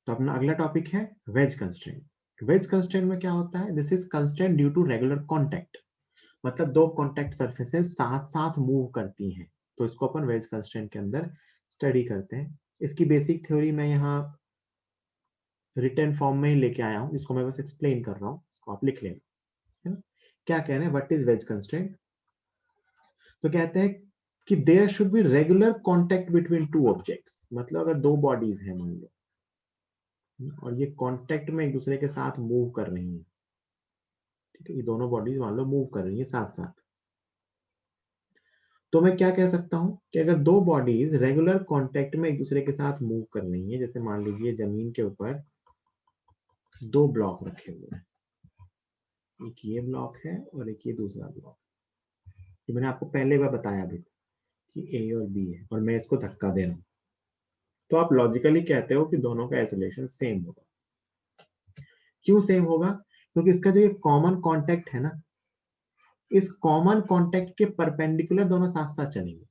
तो अपना अगला टॉपिक है वेज कंस्ट्रेंट। वेज कंस्ट्रेंट में क्या होता है? This is constraint due to regular contact, मतलब दो कॉन्टैक्ट सरफेसेस साथ साथ मूव करती हैं, तो इसको अपन वेज कंस्ट्रेंट के अंदर स्टडी करते हैं। इसकी बेसिक थ्योरी मैं यहाँ रिटन फॉर्म में ही लेके आया हूँ, इसको मैं बस एक्सप्लेन कर रहा हूँ, इसको आप लिख लेना, है ना। क्या कह रहे हैं, व्हाट इज वेज कंस्ट्रेंट? तो कहते हैं कि there should be regular contact between two objects, मतलब अगर दो बॉडीज हैं मान लो, और ये कॉन्टैक्ट में एक दूसरे के साथ मूव कर रही हैं, ठीक है, ये दोनों बॉडीज मान लो मूव कर रही है साथ साथ, तो मैं क्या कह सकता हूं कि अगर दो बॉडीज रेगुलर कांटेक्ट में एक दूसरे के साथ मूव कर रही हैं, जैसे मान लीजिए जमीन के ऊपर दो ब्लॉक रखे हुए हैं, एक ये ब्लॉक है और एक ये दूसरा ब्लॉक, जो मैंने आपको पहले बार बताया भी कि ए और बी है, और मैं इसको धक्का दे रहा हूं, तो आप लॉजिकली कहते हो कि दोनों का एक्सेलरेशन सेम होगा। क्यों सेम होगा? क्योंकि इसका जो ये कॉमन कॉन्टेक्ट है ना, इस कॉमन कॉन्टेक्ट के परपेंडिकुलर दोनों साथ साथ चलेंगे,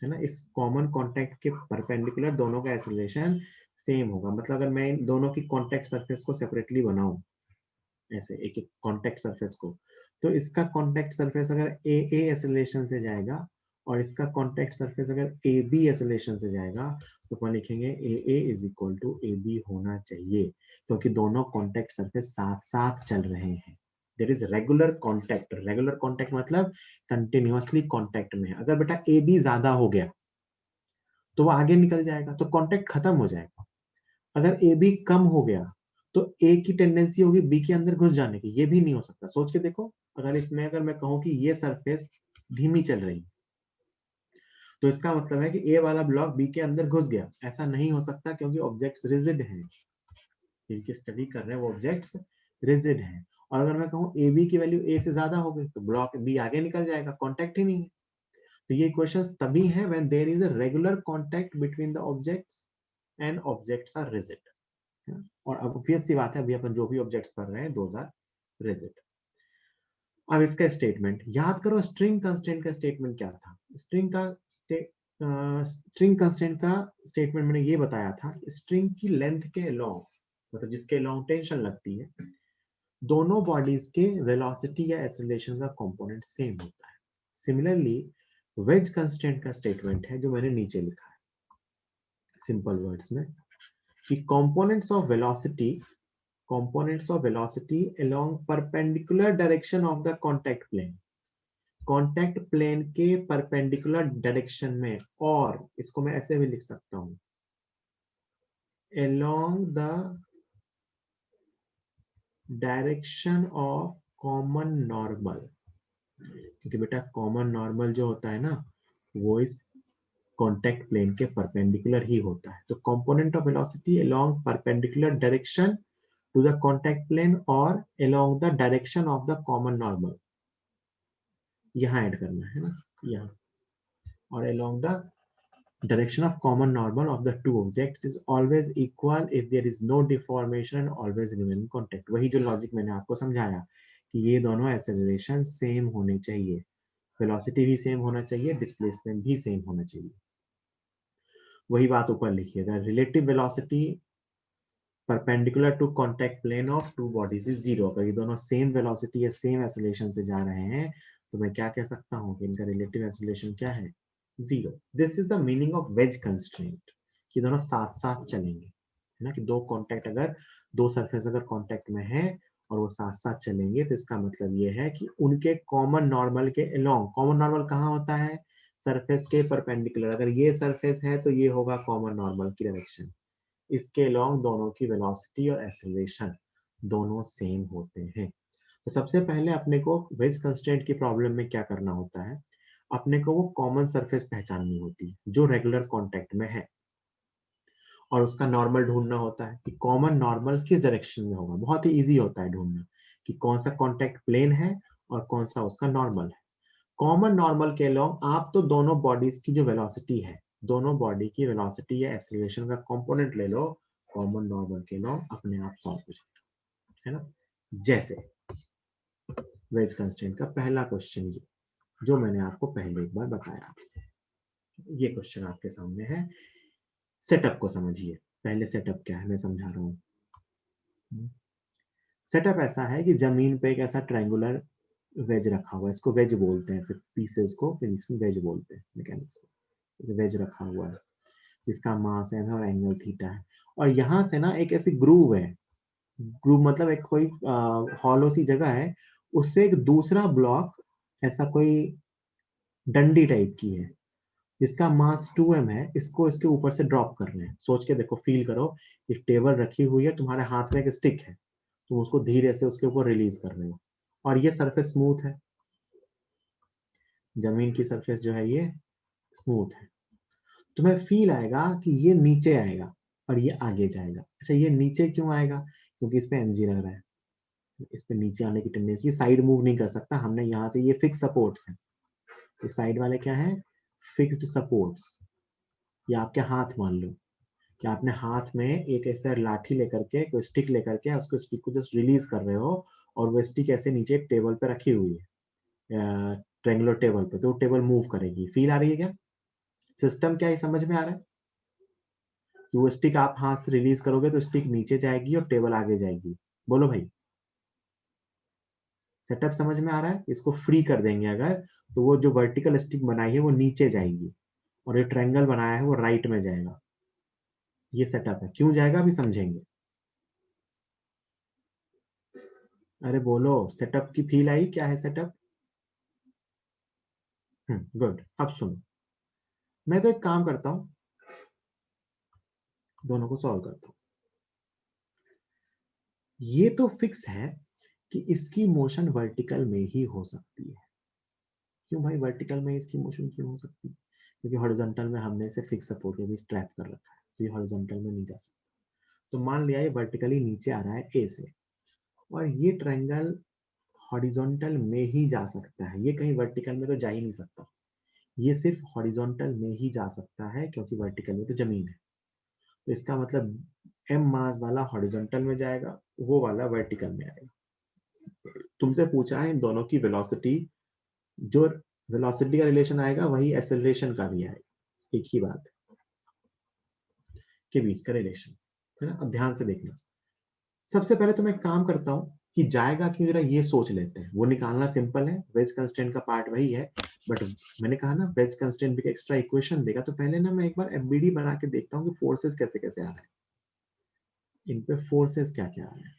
है ना। इस कॉमन कॉन्टेक्ट के परपेंडिकुलर दोनों का एक्सेलरेशन सेम होगा। मतलब अगर मैं इन दोनों की कॉन्टेक्ट सरफेस को सेपरेटली बनाऊं, ऐसे एक एक कॉन्टेक्ट सरफेस को, तो इसका कॉन्टेक्ट सरफेस अगर ए ए एक्सेलरेशन से जाएगा और इसका कॉन्टेक्ट सरफेस अगर ए बी एक्सेलरेशन से जाएगा, तो अपन लिखेंगे A A is equal to A B होना चाहिए, क्योंकि दोनों कॉन्टेक्ट सरफेस साथ साथ चल रहे हैं। There is regular contact. Regular contact मतलब कंटिन्यूअसली कॉन्टेक्ट में है। अगर बेटा ए बी ज्यादा हो गया तो वो आगे निकल जाएगा, तो कॉन्टेक्ट खत्म हो जाएगा। अगर ए बी कम हो गया तो ए की टेंडेंसी होगी बी के अंदर घुस जाने की, ये भी नहीं हो सकता। सोच के देखो, अगर मैं कहूं कि ये सरफेस धीमी चल रही, तो इसका मतलब है कि ए वाला ब्लॉक बी के अंदर घुस गया, ऐसा नहीं हो सकता, क्योंकि ऑब्जेक्ट्स रिजिड हैं, जिनकी स्टडी कर रहे हैं वो ऑब्जेक्ट्स रिजिड हैं। और अगर मैं कहूं ए बी की वैल्यू ए से ज्यादा हो गई, तो ब्लॉक बी आगे निकल जाएगा, कॉन्टेक्ट ही नहीं है। तो ये क्वेश्चंस तभी है when there is a regular contact between the objects and objects are rigid. और अब ऑब्वियस सी बात है, अभी अपन जो भी ऑब्जेक्ट्स पढ़ रहे हैं दोज आर रिजिड। अब इसका स्टेटमेंट याद करो, स्ट्रिंग कंस्ट्रेंट का स्टेटमेंट क्या था? स्ट्रिंग कंस्ट्रेंट का स्टेटमेंट मैंने ये बताया था, स्ट्रिंग की लेंथ के अलोंग, मतलब जिसके अलोंग टेंशन लगती है, दोनों बॉडीज के वेलोसिटी या एक्सेलरेशन का कंपोनेंट सेम होता है। सिमिलरली वेज कंस्ट्रेंट का स्टेटमेंट है जो मैंने नीचे लिखा है सिंपल वर्ड्स में, कि components of velocity along perpendicular direction of the contact plane, contact plane के परपेंडिकुलर डायरेक्शन में, और इसको मैं ऐसे भी लिख सकता हूं, along the direction of common normal, क्योंकि बेटा कॉमन नॉर्मल जो होता है ना, वो इस कॉन्टैक्ट प्लेन के परपेंडिकुलर ही होता है। तो component of velocity along perpendicular direction to the contact plane और along the direction of the common normal, यहाँ ऐड करना है ना, यहाँ, और along the direction of common normal of the two objects is always equal if there is no deformation and always remain in contact। वही जो logic मैंने आपको समझाया कि ये दोनों एक्सेलरेशन सेम होने चाहिए, वेलोसिटी भी सेम होना चाहिए, डिस्प्लेसमेंट भी सेम होना चाहिए। वही बात ऊपर लिखिएगा, relative velocity perpendicular to contact plane of two bodies is zero. अगर ये दोनों सेम वेलोसिटी या सेम एक्सेलरेशन से जा रहे हैं, तो मैं क्या कह सकता हूँ कि इनका रिलेटिव एक्सेलरेशन क्या है? Zero. This is the meaning of ways constraint, कि दोनों साथ साथ चलेंगे, है ना। कि दो सरफेस अगर कांटेक्ट में है और वो साथ साथ चलेंगे, तो इसका मतलब ये है कि उनके कॉमन नॉर्मल के अलोंग, कॉमन नॉर्मल कहाँ होता है? सरफेस के परपेंडिकुलर। अगर ये सरफेस है तो ये होगा कॉमन नॉर्मल की डायरेक्शन, इसके अलोंग दोनों की वेलोसिटी और एक्सेलरेशन दोनों सेम होते हैं। तो सबसे पहले अपने को वेज कंस्ट्रेंट की प्रॉब्लम में क्या करना होता है, अपने को वो कॉमन सरफेस पहचाननी होती है जो रेगुलर कांटेक्ट में है, और उसका नॉर्मल ढूंढना होता है कि कॉमन नॉर्मल किस डायरेक्शन में होगा। बहुत ही इजी होता है ढूंढना कि कौन सा कांटेक्ट प्लेन है और कौन सा उसका नॉर्मल है। कॉमन नॉर्मल के अलोंग आप तो दोनों बॉडीज की जो वेलोसिटी है, दोनों बॉडी की वेलोसिटी या एक्सेलरेशन का कंपोनेंट ले लो, कॉमन नॉर्मल के अलोंग अपने आप सॉल्व हो जाएगा, है ना। जैसे वेज कंस्ट्रेंट का पहला क्वेश्चन ये, जो मैंने आपको पहले एक बार बताया, ये क्वेश्चन आपके सामने है, सेटअप को समझिए। पहले सेटअप क्या है मैं समझा रहा हूँ। सेटअप ऐसा है कि जमीन पे एक ऐसा ट्रायंगुलर वेज रखा हुआ है, इसको वेज बोलते हैं, सिर्फ पीसेस को फिजिक्स में वेज बोलते हैं, मैकेनिक्स को। वेज रखा हुआ है जिसका मास है और एंगल थीटा है, और यहाँ से ना एक ऐसी ग्रूव है, ग्रूव मतलब एक कोई हॉलो सी जगह है, उससे एक दूसरा ब्लॉक ऐसा कोई डंडी टाइप की है जिसका मास 2m है, इसको इसके ऊपर से ड्रॉप कर रहे हैं। सोच के देखो, फील करो, एक टेबल रखी हुई है, तुम्हारे हाथ में एक स्टिक है, तुम उसको धीरे से उसके ऊपर रिलीज कर रहे हो, और ये सरफेस स्मूथ है, जमीन की सरफेस जो है ये स्मूथ है। तुम्हें फील आएगा कि ये नीचे आएगा और ये आगे जाएगा। अच्छा, ये नीचे क्यों आएगा? क्योंकि इस पे एमजी लग रहा है, इस पे नीचे आने की टेंडेंसी, ये साइड मूव नहीं कर सकता, हमने यहाँ से, ये फिक्स सपोर्ट्स है, ये साइड वाले क्या है, फिक्स्ड सपोर्ट्स। ये आपके हाथ मान लो कि आपने हाथ में एक ऐसा लाठी लेकर के, कोई स्टिक लेकर के, उसको स्टिक को जस्ट रिलीज कर रहे हो, और वो स्टिक ऐसे नीचे एक टेबल पे रखी हुई है, ट्रेंगुलर टेबल पे, तो टेबल मूव करेगी। फील आ रही है क्या? सिस्टम क्या है समझ में आ रहा है कि वो स्टिक आप हाथ से रिलीज करोगे तो स्टिक नीचे जाएगी और टेबल आगे जाएगी? बोलो भाई, सेटअप समझ में आ रहा है? इसको फ्री कर देंगे अगर, तो वो जो वर्टिकल स्टिक बनाई है वो नीचे जाएगी, और ये ट्रायंगल बनाया है वो राइट में जाएगा। ये सेटअप है, क्यों जाएगा अभी समझेंगे। अरे बोलो, सेटअप की फील आई? क्या है सेटअप? गुड। अब सुनो, मैं तो एक काम करता हूँ, दोनों को सॉल्व करता हूँ। ये तो फिक्स है कि इसकी मोशन वर्टिकल में ही हो सकती है। क्यों भाई वर्टिकल में इसकी मोशन क्यों हो सकती है? क्योंकि हॉरिजॉन्टल में हमने इसे फिक्स सपोर्ट के बीच ट्रैप कर रखा है, तो ये हॉरिजॉन्टल में नहीं जा सकता। तो मान लिया ये वर्टिकली नीचे आ रहा है ए से, और ये ट्रायंगल हॉरिजॉन्टल में ही जा सकता है, ये कहीं वर्टिकल में तो जा ही नहीं सकता, ये सिर्फ हॉरिजॉन्टल में ही जा सकता है, क्योंकि वर्टिकल में तो जमीन है। तो इसका मतलब एम मास वाला हॉरिजॉन्टल में जाएगा, वो वाला वर्टिकल में आएगा। तुमसे पूछा है इन दोनों की वेलोसिटी, जो वेलोसिटी का रिलेशन आएगा वही एक्सेलरेशन का भी आएगा, एक ही बात के बीच का रिलेशन है ना। अब ध्यान से देखना, सबसे पहले तो मैं काम करता हूँ कि जाएगा क्यों, जरा ये सोच लेते हैं। वो निकालना सिंपल है, वेज कंस्ट्रेंट का पार्ट वही है, बट मैंने कहा ना वेज कंस्ट्रेंट भी एक्स्ट्रा इक्वेशन देगा, तो पहले ना मैं एक बार एफबीडी बना के देखता हूँ कि फोर्सेस कैसे कैसे आ रहे हैं, इन पे फोर्सेस क्या क्या आ रहे हैं।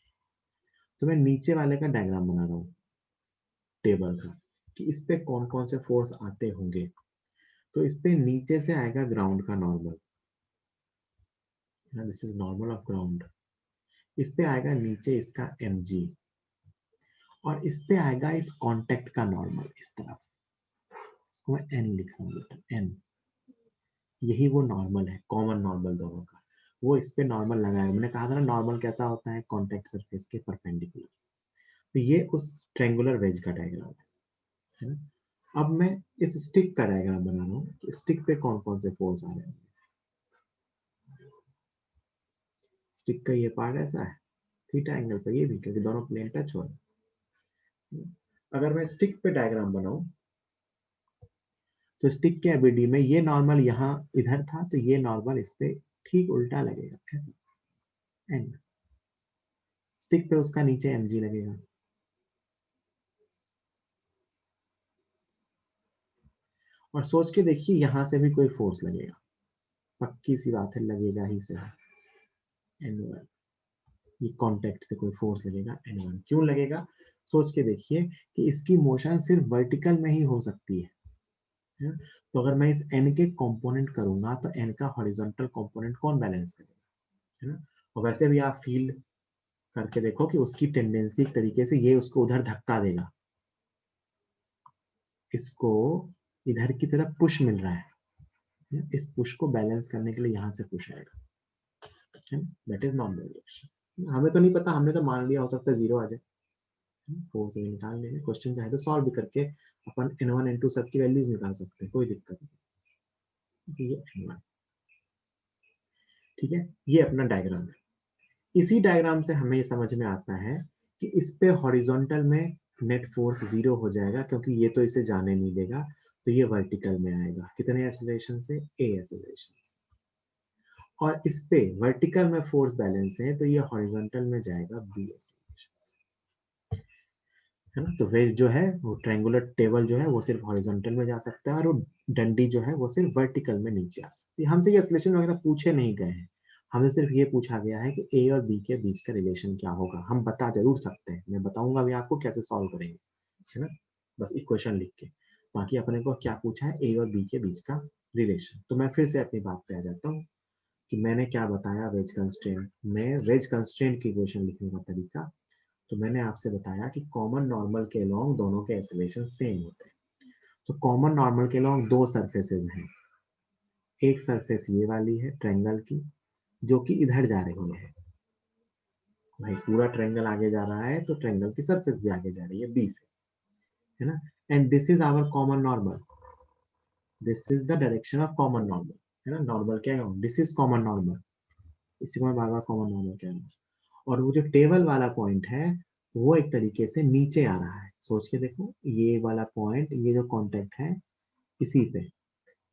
तो मैं नीचे वाले का डायग्राम बना रहा हूँ टेबल का, कि इस पे कौन कौन से फोर्स आते होंगे। तो इस पे नीचे से आएगा ग्राउंड का normal, this is normal of ground. इस पे आएगा नीचे इसका mg, और इस पे आएगा इस कांटेक्ट का नॉर्मल इस तरफ, इसको मैं n लिख रहा हूँ बेटा, n। यही वो नॉर्मल है, कॉमन नॉर्मल दोनों का, वो इस पे नॉर्मल लगाएगा। मैंने कहा था ना नॉर्मल कैसा होता है, कांटेक्ट सरफेस के परपेंडिकुलर। तो ये उस ट्रायंगुलर वेज का डायग्राम है ना। अब मैं इस स्टिक का डायग्राम बना रहा हूँ, स्टिक पे कौन कौन से फोर्स आ रहे हैं। स्टिक का ये पार्ट ऐसा है, थीटा एंगल पे ये भी, क्योंकि दोनों प्लेन टच हो रहे हैं। अगर मैं स्टिक पे डायग्राम बनाऊं, तो स्टिक के एबीडी में ये नॉर्मल यहाँ इधर था, तो ये नॉर्मल इस पे ठीक उल्टा लगेगा ऐसा, एन। स्टिक पे उसका नीचे एमजी लगेगा, और सोच के देखिए यहां से भी कोई फोर्स लगेगा, पक्की सी बात है लगेगा ही सही, N1। ये कांटेक्ट से कोई फोर्स लगेगा N1, क्यों लगेगा? सोच के देखिए कि इसकी मोशन सिर्फ वर्टिकल में ही हो सकती है? तो अगर मैं इस n के कंपोनेंट करूंगा तो n का हॉरिजॉन्टल कंपोनेंट कौन बैलेंस करेगा, है ना। और वैसे भी आप फील करके देखो कि उसकी टेंडेंसी एक तरीके से ये उसको उधर धक्का देगा, इसको इधर की तरफ पुश मिल रहा है, इस पुश को बैलेंस करने के लिए यहाँ से पुश आएगा, दैट इज नॉन डायरेक्शन। हमें तो नहीं पता, हमने तो मान लिया, हो सकता है जीरो आ जाए, फोर्स निकाल लेंगे। क्वेश्चन चाहे तो सॉल्व भी करके अपन n1 n2 सब की वैल्यूज निकाल सकते हैं, कोई दिक्कत नहीं। ये n1, ठीक है, ये अपना डायग्राम है। इसी डायग्राम से हमें ये समझ में आता है कि इस पे हॉरिजॉन्टल में नेट फोर्स जीरो हो जाएगा, क्योंकि ये तो इसे जाने नहीं देगा, तो ये वर्टिकल में आएगा, कितने एक्सेलरेशन से, a एक्सेलरेशन से। और इस पे वर्टिकल में फोर्स बैलेंस है तो ये हॉरिजॉन्टल में जाएगा बी एक्सेलरेशन, है ना। तो वेज जो है वो ट्रायंगुलर टेबल जो है वो सिर्फ हॉरिजॉन्टल में जा सकता है और वो डंडी जो है वो सिर्फ वर्टिकल में नीचे आ सकती है। हमसे ये एक्सेलरेशन वगैरह पूछे नहीं गए हैं, हमें सिर्फ ये पूछा गया है कि ए और बी के बीच का रिलेशन क्या होगा। हम बता जरूर सकते हैं, मैं बताऊंगा अभी आपको कैसे सॉल्व करेंगे, है ना, बस इक्वेशन लिख के। बाकी अपने को क्या पूछा है, ए और बी के बीच का रिलेशन। तो मैं फिर से अपनी बात पे आ जाता हूँ कि मैंने क्या बताया वेज कंस्ट्रेंट में। वेज कंस्ट्रेंट की इक्वेशन लिखने का तरीका, तो मैंने आपसे बताया कि कॉमन नॉर्मल के अलोंग दोनों के एक्सेलरेशन सेम होते हैं। तो कॉमन नॉर्मल के अलोंग दो सरफेसेस हैं, एक सरफेस ये वाली है ट्रायंगल की जो कि इधर जा रही है, भाई पूरा ट्रायंगल आगे जा रहा है तो ट्रायंगल की सरफेस भी आगे जा रही है बी से, है ना। And this is our common normal, this is the direction of common normal, है ना। नॉर्मल क्या है, दिस इज कॉमन नॉर्मल, इसी को मैं बार बार कॉमन नॉर्मल कह रहा हूँ। और वो जो टेबल वाला पॉइंट है वो एक तरीके से नीचे आ रहा है, सोच के देखो, ये वाला पॉइंट, ये जो कॉन्टेक्ट है इसी पे,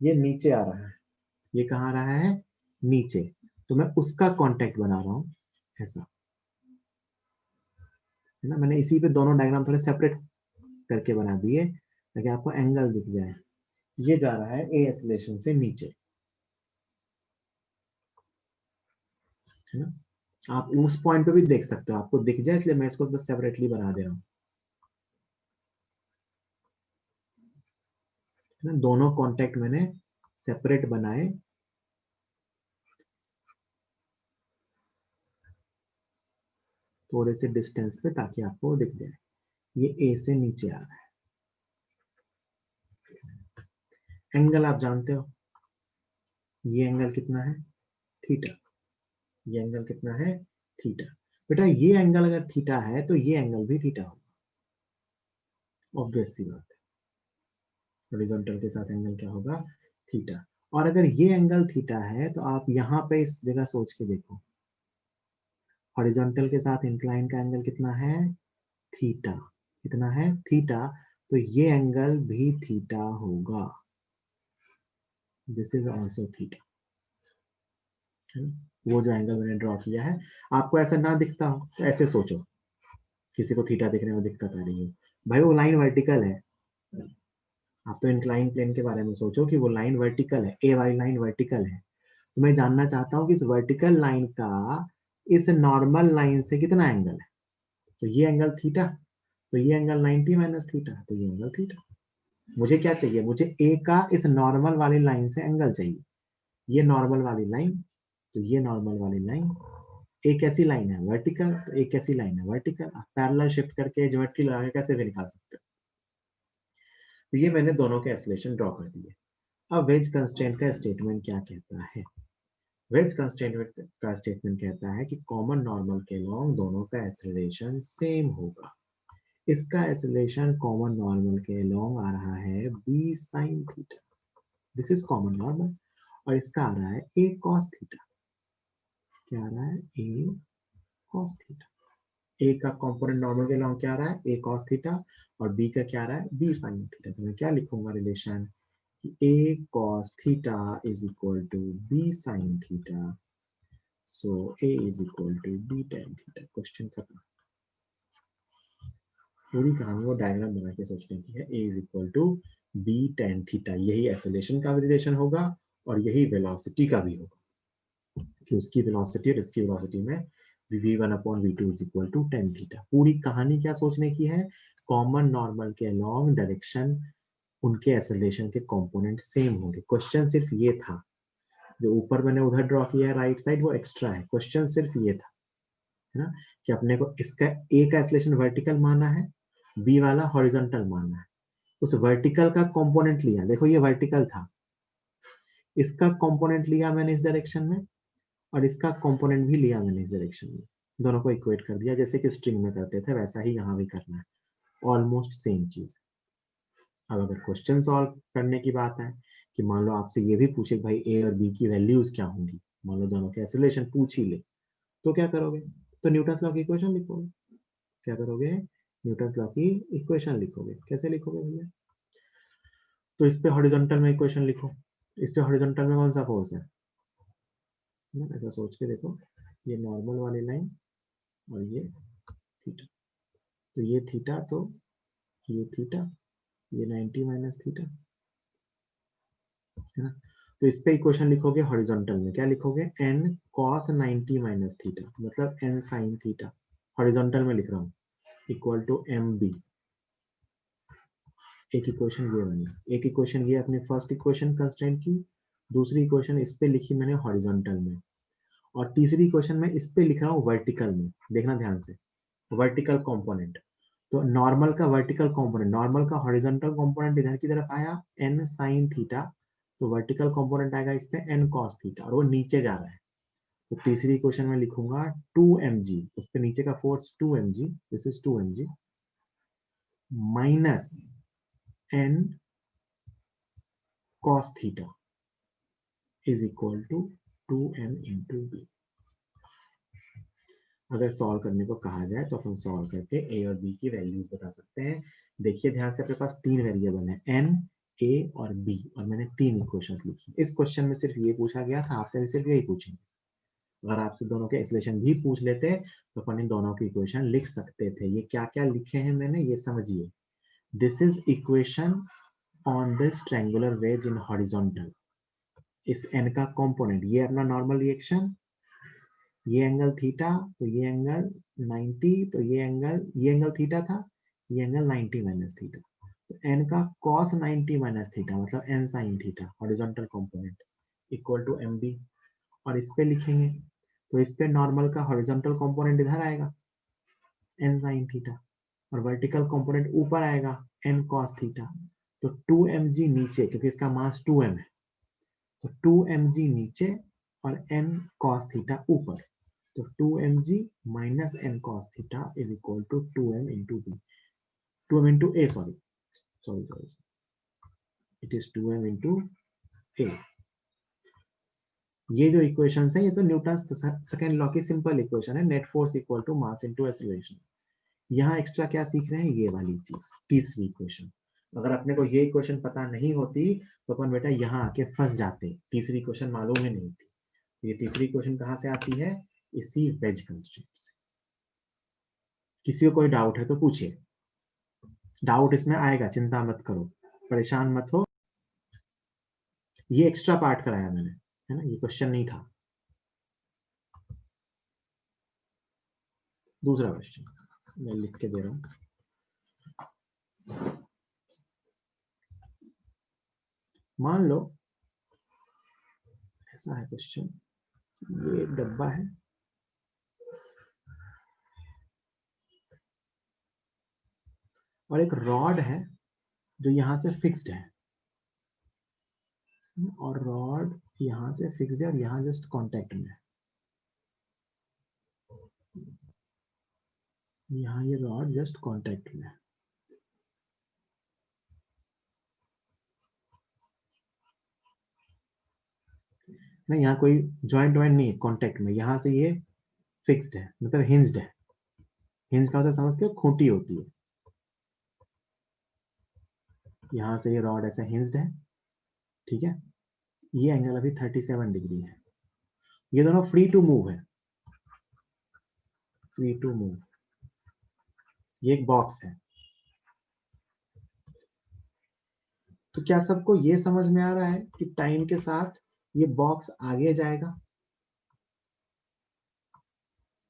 ये नीचे आ रहा है, ये कहाँ आ रहा है, नीचे। तो मैं उसका कॉन्टेक्ट बना रहा हूँ ऐसा, है ना। मैंने इसी पे दोनों डायग्राम थोड़े सेपरेट करके बना दिए ताकि आपको एंगल दिख जाए। ये जा रहा है ए एक्सेलरेशन से नीचे, है ना। आप उस पॉइंट पे भी देख सकते हो, आपको दिख जाए इसलिए मैं इसको बस सेपरेटली बना दे रहा हूँ, है ना। दोनों कॉन्टेक्ट मैंने सेपरेट बनाए, थोड़े से डिस्टेंस पे, ताकि आपको दिख जाए ये ए से नीचे आ रहा है। एंगल आप जानते हो, ये एंगल कितना है, थीटा। ये एंगल कितना है, थीटा। बेटा ये एंगल अगर थीटा है तो ये एंगल भी थीटा होगा, ऑब्वियस सी बात है। हॉरिजॉन्टल के साथ एंगल क्या होगा, थीटा। और अगर ये एंगल थीटा है तो आप यहाँ पे इस जगह सोच के देखो, हॉरिजॉन्टल के साथ इंक्लाइन का एंगल कितना है, थीटा। कितना है, थीटा। तो ये एंगल भी थीटा होगा, दिस इज ऑल्सो थीटा। वो जो एंगल मैंने ड्रॉ किया है, आपको ऐसा ना दिखता हो तो ऐसे सोचो, किसी को थीटा दिखने में दिक्कत आ रही है, भाई वो लाइन वर्टिकल है। आप तो इंक्लाइन प्लेन के बारे में सोचो कि वो लाइन वर्टिकल है, ए वाली लाइन वर्टिकल है। तो मैं जानना चाहता हूँ कि इस वर्टिकल लाइन का इस नॉर्मल लाइन से कितना एंगल है। तो ये एंगल थीटा, तो ये एंगल 90 माइनस थीटा, तो ये एंगल थीटा। मुझे क्या चाहिए, मुझे ए का इस नॉर्मल वाली लाइन से एंगल चाहिए, ये नॉर्मल वाली लाइन, तो ये नॉर्मल वाली लाइन एक ऐसी लाइन है वर्टिकल, तो एक ऐसी लाइन है वर्टिकल। आप पैरेलल शिफ्ट करके ज्योमेट्री लगा के कैसे भी निकाल सकते हो। तो ये मैंने दोनों के एक्सेलरेशन ड्रॉ कर दिए। अब वेज कंस्ट्रेंट का स्टेटमेंट क्या कहता है, वेज कंस्ट्रेंट का स्टेटमेंट कहता है कि कॉमन नॉर्मल के लॉन्ग दोनों का एक्सेलरेशन सेम होगा। इसका एक्सेलरेशन कॉमन नॉर्मल के लॉन्ग आ रहा है B sine theta, this is common normal. और इसका आ रहा है ए कॉस थीटा, क्या आ रहा है, ए कॉस थीटा। ए का कंपोनेंट नॉर्मल के लॉन्ग क्या आ रहा है, ए कॉस थीटा, और बी का क्या आ रहा है, बी साइन थीटा। तो मैं क्या लिखूंगा रिलेशन, कि A cos theta is equal to B sine theta, so A is equal to B tan theta. Question करना, पूरी कहानी वो डायग्राम बना के सोचने की है। A is equal to B tan theta, यही एक्सेलरेशन का भी रिलेशन होगा और यही वेलोसिटी का भी होगा, कि उसकी वेलोसिटी और इसकी वेलोसिटी में v1 upon v2 is equal to tan theta. पूरी कहानी क्या सोचने की है, कॉमन नॉर्मल के अलोंग डायरेक्शन उनके एक्सेलरेशन के कंपोनेंट सेम होंगे। क्वेश्चन सिर्फ ये था, जो ऊपर मैंने उधर ड्रॉ किया है राइट साइड वो एक्स्ट्रा है, क्वेश्चन सिर्फ ये था, है ना, कि अपने को इसका ए का एक्सेलरेशन वर्टिकल माना है, बी वाला हॉरिजॉन्टल माना है। उस वर्टिकल का कंपोनेंट लिया, देखो ये वर्टिकल था, इसका कंपोनेंट लिया मैंने इस डायरेक्शन में, और इसका कंपोनेंट भी लिया मैंने इस डायरेक्शन में, दोनों को इक्वेट कर दिया, जैसे कि स्ट्रिंग में करते थे वैसा ही यहाँ भी करना है, ऑलमोस्ट सेम चीज। अब अगर क्वेश्चन सॉल्व करने की बात है कि मान लो आपसे ये भी पूछे भाई ए और बी की वैल्यूज क्या होंगी, मान लो दोनों के एक्सेलरेशन पूछ ही ले, तो क्या करोगे, तो न्यूटन्स लॉ की इक्वेशन लिखोगे। क्या करोगे, न्यूटन्स लॉ की इक्वेशन लिखोगे। कैसे लिखोगे भैया, तो इस पे हॉरिजॉन्टल में इक्वेशन लिखो, इस पे हॉरिजॉन्टल में कौन सा फोर्स है, ऐसा सोच के देखो, ये नॉर्मल वाली लाइन और ये थीटा, तो ये थीटा, तो ये थीटा, ये 90 माइनस थीटा, है ना। तो इस पे इक्वेशन लिखोगे हॉरिजॉन्टल में, क्या लिखोगे, n cos 90 माइनस थीटा, मतलब n sin थीटा, हॉरिजॉन्टल में लिख रहा हूँ, इक्वल टू mb। एक इक्वेशन ये बनी, एक इक्वेशन ये अपनी फर्स्ट इक्वेशन कंस्ट्रेंट की, दूसरी इक्वेशन इस पे लिखी मैंने हॉरिजॉन्टल में, और तीसरी इक्वेशन में इस पे लिख रहा हूँ वर्टिकल में। देखना ध्यान से, वर्टिकल कंपोनेंट, तो नॉर्मल का वर्टिकल कंपोनेंट, नॉर्मल का हॉरिजॉन्टल कंपोनेंट इधर की तरफ आया n sin थीटा, तो वर्टिकल कंपोनेंट आएगा इस पे n cos थीटा, और वो नीचे जा रहा है। तो तीसरी इक्वेशन में लिखूंगा 2mg, उस पे नीचे का force 2mg, this is 2mg minus n cos theta is equal to 2m into b। अगर सॉल्व करने को कहा जाए तो अपन सॉल्व करके a और b की वैल्यूज बता सकते हैं। देखिए ध्यान से, अपने पास तीन वेरिएबल है n, a और b, और मैंने तीन इक्वेशंस लिखी। इस क्वेश्चन में सिर्फ ये पूछा गया था, आपसे भी सिर्फ यही पूछेंगे। अगर आपसे दोनों के एक्सप्लेनेशन भी पूछ लेते तो अपन इन दोनों की इक्वेशन लिख सकते थे। ये क्या क्या लिखे हैं मैंने, ये समझिए। This is equation on this triangular ways in horizontal, इस n का कंपोनेंट, ये अपना नॉर्मल रिएक्शन, ये एंगल थीटा, तो ये एंगल 90, तो ये एंगल थीटा था, ये एंगल 90 माइनस थीटा, तो n का cos 90 माइनस थीटा मतलब n sin theta, horizontal component, equal to mb। और इस पे लिखेंगे, तो इस पे नॉर्मल का हॉरिजॉन्टल कंपोनेंट इधर आएगा n sin थीटा, और वर्टिकल कंपोनेंट ऊपर आएगा n cos थीटा। तो 2mg नीचे, क्योंकि इसका मास 2m है, तो 2mg नीचे और n cos थीटा ऊपर, तो 2mg minus n cos theta is equal to 2m into b, 2m into a, sorry, it is 2m into a। ये जो इक्वेशन है, ये तो न्यूटन सेकंड लॉ की सिंपल इक्वेशन है, net force equal to mass into acceleration. यहाँ extra क्या सीख रहे हैं, ये वाली चीज, तीसरी इक्वेशन। अगर अपने को ये इक्वेशन पता नहीं होती तो अपन बेटा यहाँ आके फंस जाते, तीसरी इक्वेशन मालूम ही नहीं थी। ये तीसरी इक्वेशन कहाँ से आती है, इसी वेज कंस्ट्रेंट से। किसी को कोई डाउट है तो पूछिए, डाउट इसमें आएगा, चिंता मत करो, परेशान मत हो। ये एक्स्ट्रा पार्ट कराया मैंने, है ना, ये क्वेश्चन नहीं था। दूसरा क्वेश्चन मैं लिख के दे रहा हूं, मान लो ऐसा है क्वेश्चन, ये एक डब्बा है, और एक रॉड है जो यहां से फिक्स्ड है, और रॉड यहां से फिक्स्ड है और यहां जस्ट कांटेक्ट में है। यहाँ ये रॉड जस्ट कांटेक्ट में है, नहीं यहाँ कोई ज्वाइंट नहीं है, कांटेक्ट में, यहाँ से ये फिक्स्ड है, मतलब हिंज्ड है। हिंज का होता है समझते हो, खूंटी होती है। यहाँ से ये रॉड ऐसा हिंज्ड है, ठीक है। ये एंगल अभी 37 डिग्री है, ये दोनों फ्री टू मूव है, फ्री टू मूव। ये एक बॉक्स है, तो क्या सबको ये समझ में आ रहा है कि टाइम के साथ ये बॉक्स आगे जाएगा,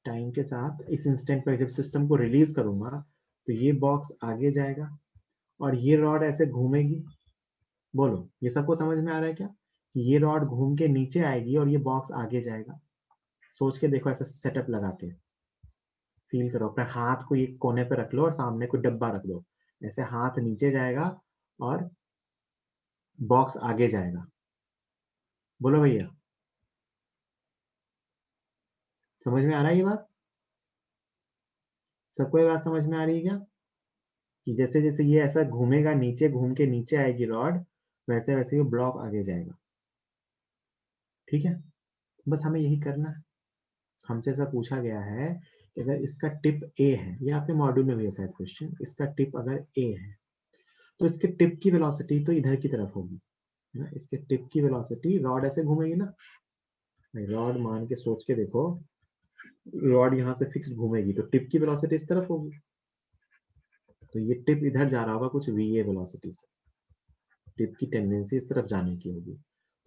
टाइम के साथ इस इंस्टेंट पर जब सिस्टम को रिलीज करूंगा तो ये बॉक्स आगे जाएगा और ये रॉड ऐसे घूमेगी। बोलो, ये सबको समझ में आ रहा है क्या, कि ये रॉड घूम के नीचे आएगी और ये बॉक्स आगे जाएगा। सोच के देखो, ऐसा सेटअप लगा के फील करो, अपने हाथ को एक कोने पे रख लो और सामने कोई डब्बा रख दो, ऐसे हाथ नीचे जाएगा और बॉक्स आगे जाएगा। बोलो भैया, समझ में आ रहा है ये बात, सबको ये बात समझ में आ रही है क्या, कि जैसे जैसे ये ऐसा घूमेगा, नीचे घूम के नीचे आएगी रॉड, वैसे वैसे ये ब्लॉक आगे जाएगा। ठीक है, बस हमें यही करना है। हमसे ऐसा पूछा गया है कि अगर इसका टिप ए है, ये आपके मॉड्यूल में भी है शायद क्वेश्चन, इसका टिप अगर ए है तो इसके टिप की वेलोसिटी तो इधर की तरफ होगी, है ना। इसके टिप की वेलोसिटी, रॉड ऐसे घूमेगी ना, रॉड मान के सोच के देखो, रॉड यहाँ से फिक्स घूमेगी तो टिप की वेलोसिटी इस तरफ होगी, तो ये टिप इधर जा रहा होगा कुछ वीए वेलोसिटी से, टिप की टेंडेंसी इस तरफ जाने की होगी।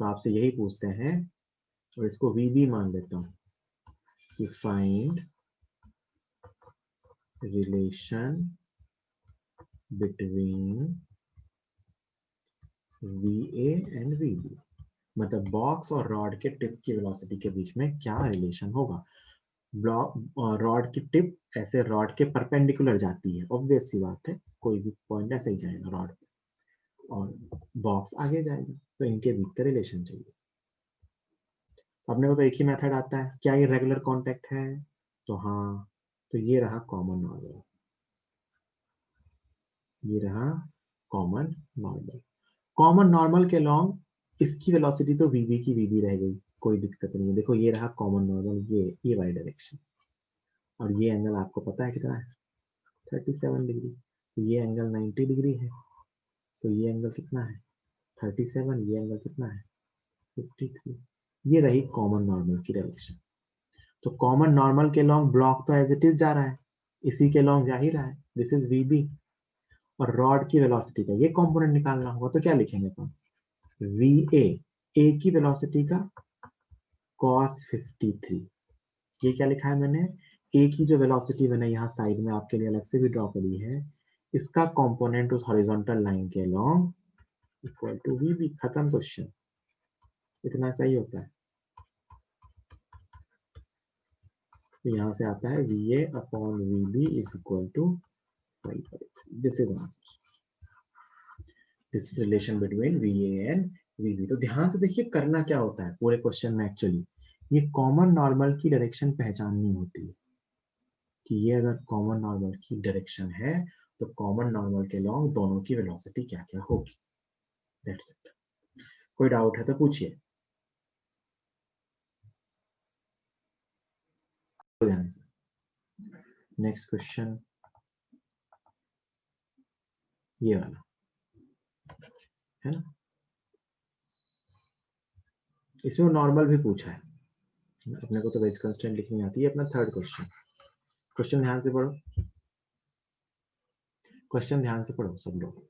तो आपसे यही पूछते हैं, और इसको वीबी मान लेता हूँ कि find relation between VA and VB, मतलब बॉक्स और रॉड के टिप की वेलोसिटी के बीच में क्या रिलेशन होगा। रॉड की टिप ऐसे रॉड के परपेंडिकुलर जाती है, ऑब्वियस सी बात है, कोई भी पॉइंट ऐसे ही जाएगा रॉड पे, और बॉक्स आगे जाएगा, तो इनके बीच का रिलेशन चाहिए। अपने को तो एक ही मेथड आता है, क्या ये रेगुलर कॉन्टेक्ट है, तो हाँ, तो ये रहा कॉमन नॉर्मल, ये रहा कॉमन नॉर्मल। कॉमन नॉर्मल के लॉन्ग इसकी वेलोसिटी तो वीबी की वीबी रह गई, कोई दिक्कत नहीं है। देखो ये रहा कॉमन नॉर्मल, ये वाई डायरेक्शन, और ये एंगल आपको पता है कितना है, 37 डिग्री, तो ये एंगल 90 डिग्री है, तो ये एंगल कितना है 37, ये एंगल कितना है 53। ये रही कॉमन नॉर्मल की डायरेक्शन। तो कॉमन नॉर्मल के लॉन्ग ब्लॉक तो एज इट इज जा रहा है, इसी के लॉन्ग जा ही रहा है, दिस इज वीबी। और रॉड की वेलोसिटी का ये कंपोनेंट निकालना होगा, तो क्या लिखेंगे अपन, वी ए की वेलोसिटी का cos 53। ये क्या लिखा है मैंने, ए की जो वेलोसिटी मैंने यहाँ साइड में आपके लिए अलग से भी ड्रॉ करी है, इसका कंपोनेंट उस हॉरिजॉन्टल लाइन के long equal to V B, खत्म क्वेश्चन, इतना सही होता है। तो यहाँ से आता है V A upon V B is equal to 5x, this is answer, this is relation between V A and V B. तो ध्यान से देखिए करना क्या होता है पूरे क्वेश्चन में, एक्चुअली ये कॉमन नॉर्मल की डायरेक्शन पहचाननी होती है, कि ये अगर कॉमन नॉर्मल की डायरेक्शन है तो कॉमन नॉर्मल के लॉन्ग दोनों की वेलोसिटी क्या क्या होगी, दैट्स इट। कोई डाउट है तो पूछिए। नेक्स्ट क्वेश्चन ये वाला है ना, इसमें नॉर्मल भी पूछा है, अपने को तो वेज कंस्टेंट लिखनी आती है। अपना थर्ड क्वेश्चन, क्वेश्चन ध्यान से पढ़ो, क्वेश्चन ध्यान से पढ़ो सब लोग,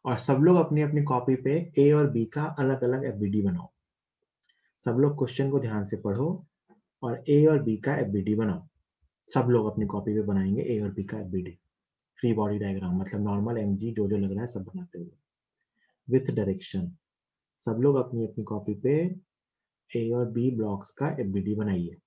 और सब लोग अपनी अपनी कॉपी पे ए और बी का अलग अलग एफबीडी बनाओ। सब लोग क्वेश्चन को ध्यान से पढ़ो और ए और बी का एफबीडी बनाओ। सब लोग अपनी कॉपी पे बनाएंगे ए और बी का एफबीडी, फ्री बॉडी डायग्राम, मतलब नॉर्मल एमजी जो जो लग रहा है सब बनाते हुए विथ डायरेक्शन। सब लोग अपनी अपनी कॉपी पे ए और बी ब्लॉक्स का एफबीडी बनाइए।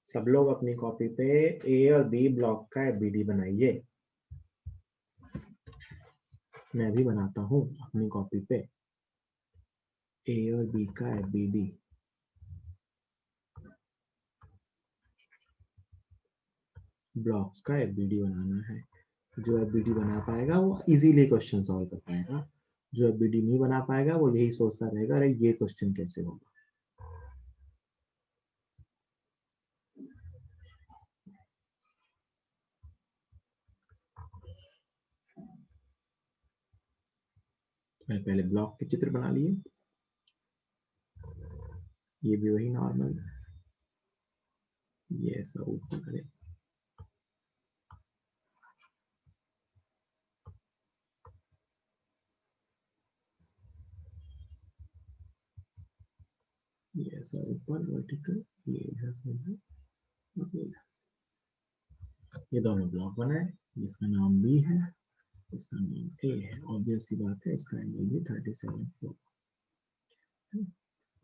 सब लोग अपनी कॉपी पे ए और बी ब्लॉक का एफबीडी बनाइए। मैं भी बनाता हूँ अपनी कॉपी पे ए और बी का एफबीडी। ब्लॉक्स का एफबीडी बनाना है, जो एफबीडी बना पाएगा वो इजीली क्वेश्चन सॉल्व कर पाएगा, जो एफबीडी नहीं बना पाएगा वो यही सोचता रहेगा अरे ये क्वेश्चन कैसे होगा। मैंने पहले ब्लॉक के चित्र बना लिए, ये भी वही नॉर्मल, ये ऐसा ऊपर करें, ये ऐसा ऊपर वर्टिकल, ये इधर से इधर, ये इधर से। ये दोनों ब्लॉक बनाए, जिसका नाम बी है, इसका नाम ए है, ऑब्वियस सी बात है इसका एंगल भी 37 होगा।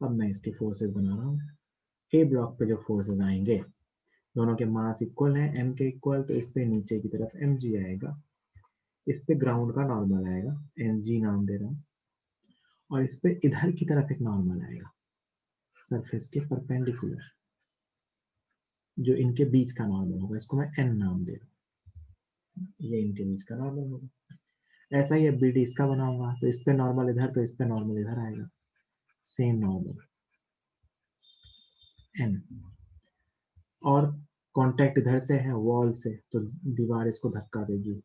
अब मैं इसके फोर्सेस बना रहा हूँ। ए ब्लॉक पे जो फोर्सेस आएंगे, दोनों के मास इक्वल है एम के इक्वल, तो इस पे नीचे की तरफ एम जी आएगा। इस पे ग्राउंड का नॉर्मल आएगा, NG नाम दे रहा हूँ, और इस पे इधर की तरफ एक नॉर्मल आएगा सरफेस के परपेंडिकुलर, जो इनके बीच का नॉर्मल होगा, इसको मैं N नाम दे रहा हूँ, ये इनके बीच का नॉर्मल होगा। ऐसा ही FBD इसका बनाऊंगा, तो इस पे नॉर्मल इधर, तो इस पे नॉर्मल इधर आएगा, सेम नॉर्मल N। और कांटेक्ट इधर से है वॉल से, तो दीवार इसको धक्का देगी,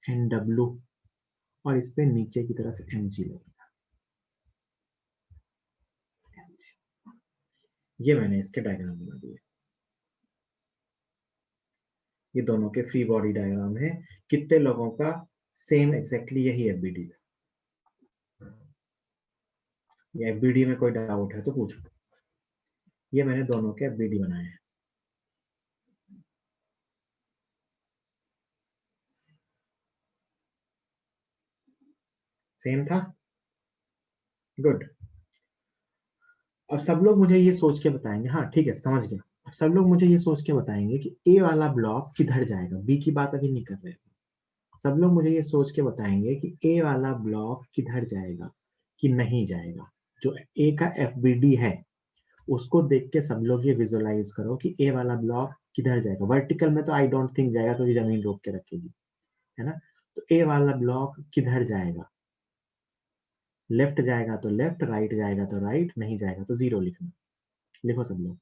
NW, और इस पे नीचे की तरफ NG लगेगा। ये मैंने इसके डायग्राम बना दिए, ये दोनों के फ्री बॉडी डायग्राम है। कितने लोगों का सेम एग्जैक्टली यही FBD है? ये FBD में कोई डाउट है तो पूछो। ये मैंने दोनों के FBD बनाए हैं। सेम था, गुड। अब सब लोग मुझे ये सोच के बताएंगे, हाँ ठीक है समझ गया, अब सब लोग मुझे ये सोच के बताएंगे कि ए वाला ब्लॉक किधर जाएगा, बी की बात अभी नहीं कर रहे। सब लोग मुझे ये सोच के बताएंगे कि ए वाला ब्लॉक किधर जाएगा कि नहीं जाएगा। जो ए का FBD है उसको देख के सब लोग ये विजुअलाइज करो कि ए वाला ब्लॉक किधर जाएगा। वर्टिकल में तो आई डोंट थिंक जाएगा क्योंकि जमीन रोक के रखेगी, है ना। तो ए वाला ब्लॉक किधर जाएगा, लेफ्ट जाएगा तो लेफ्ट, राइट जाएगा तो राइट, नहीं जाएगा तो 0 लिखना। लिखो सब लोग,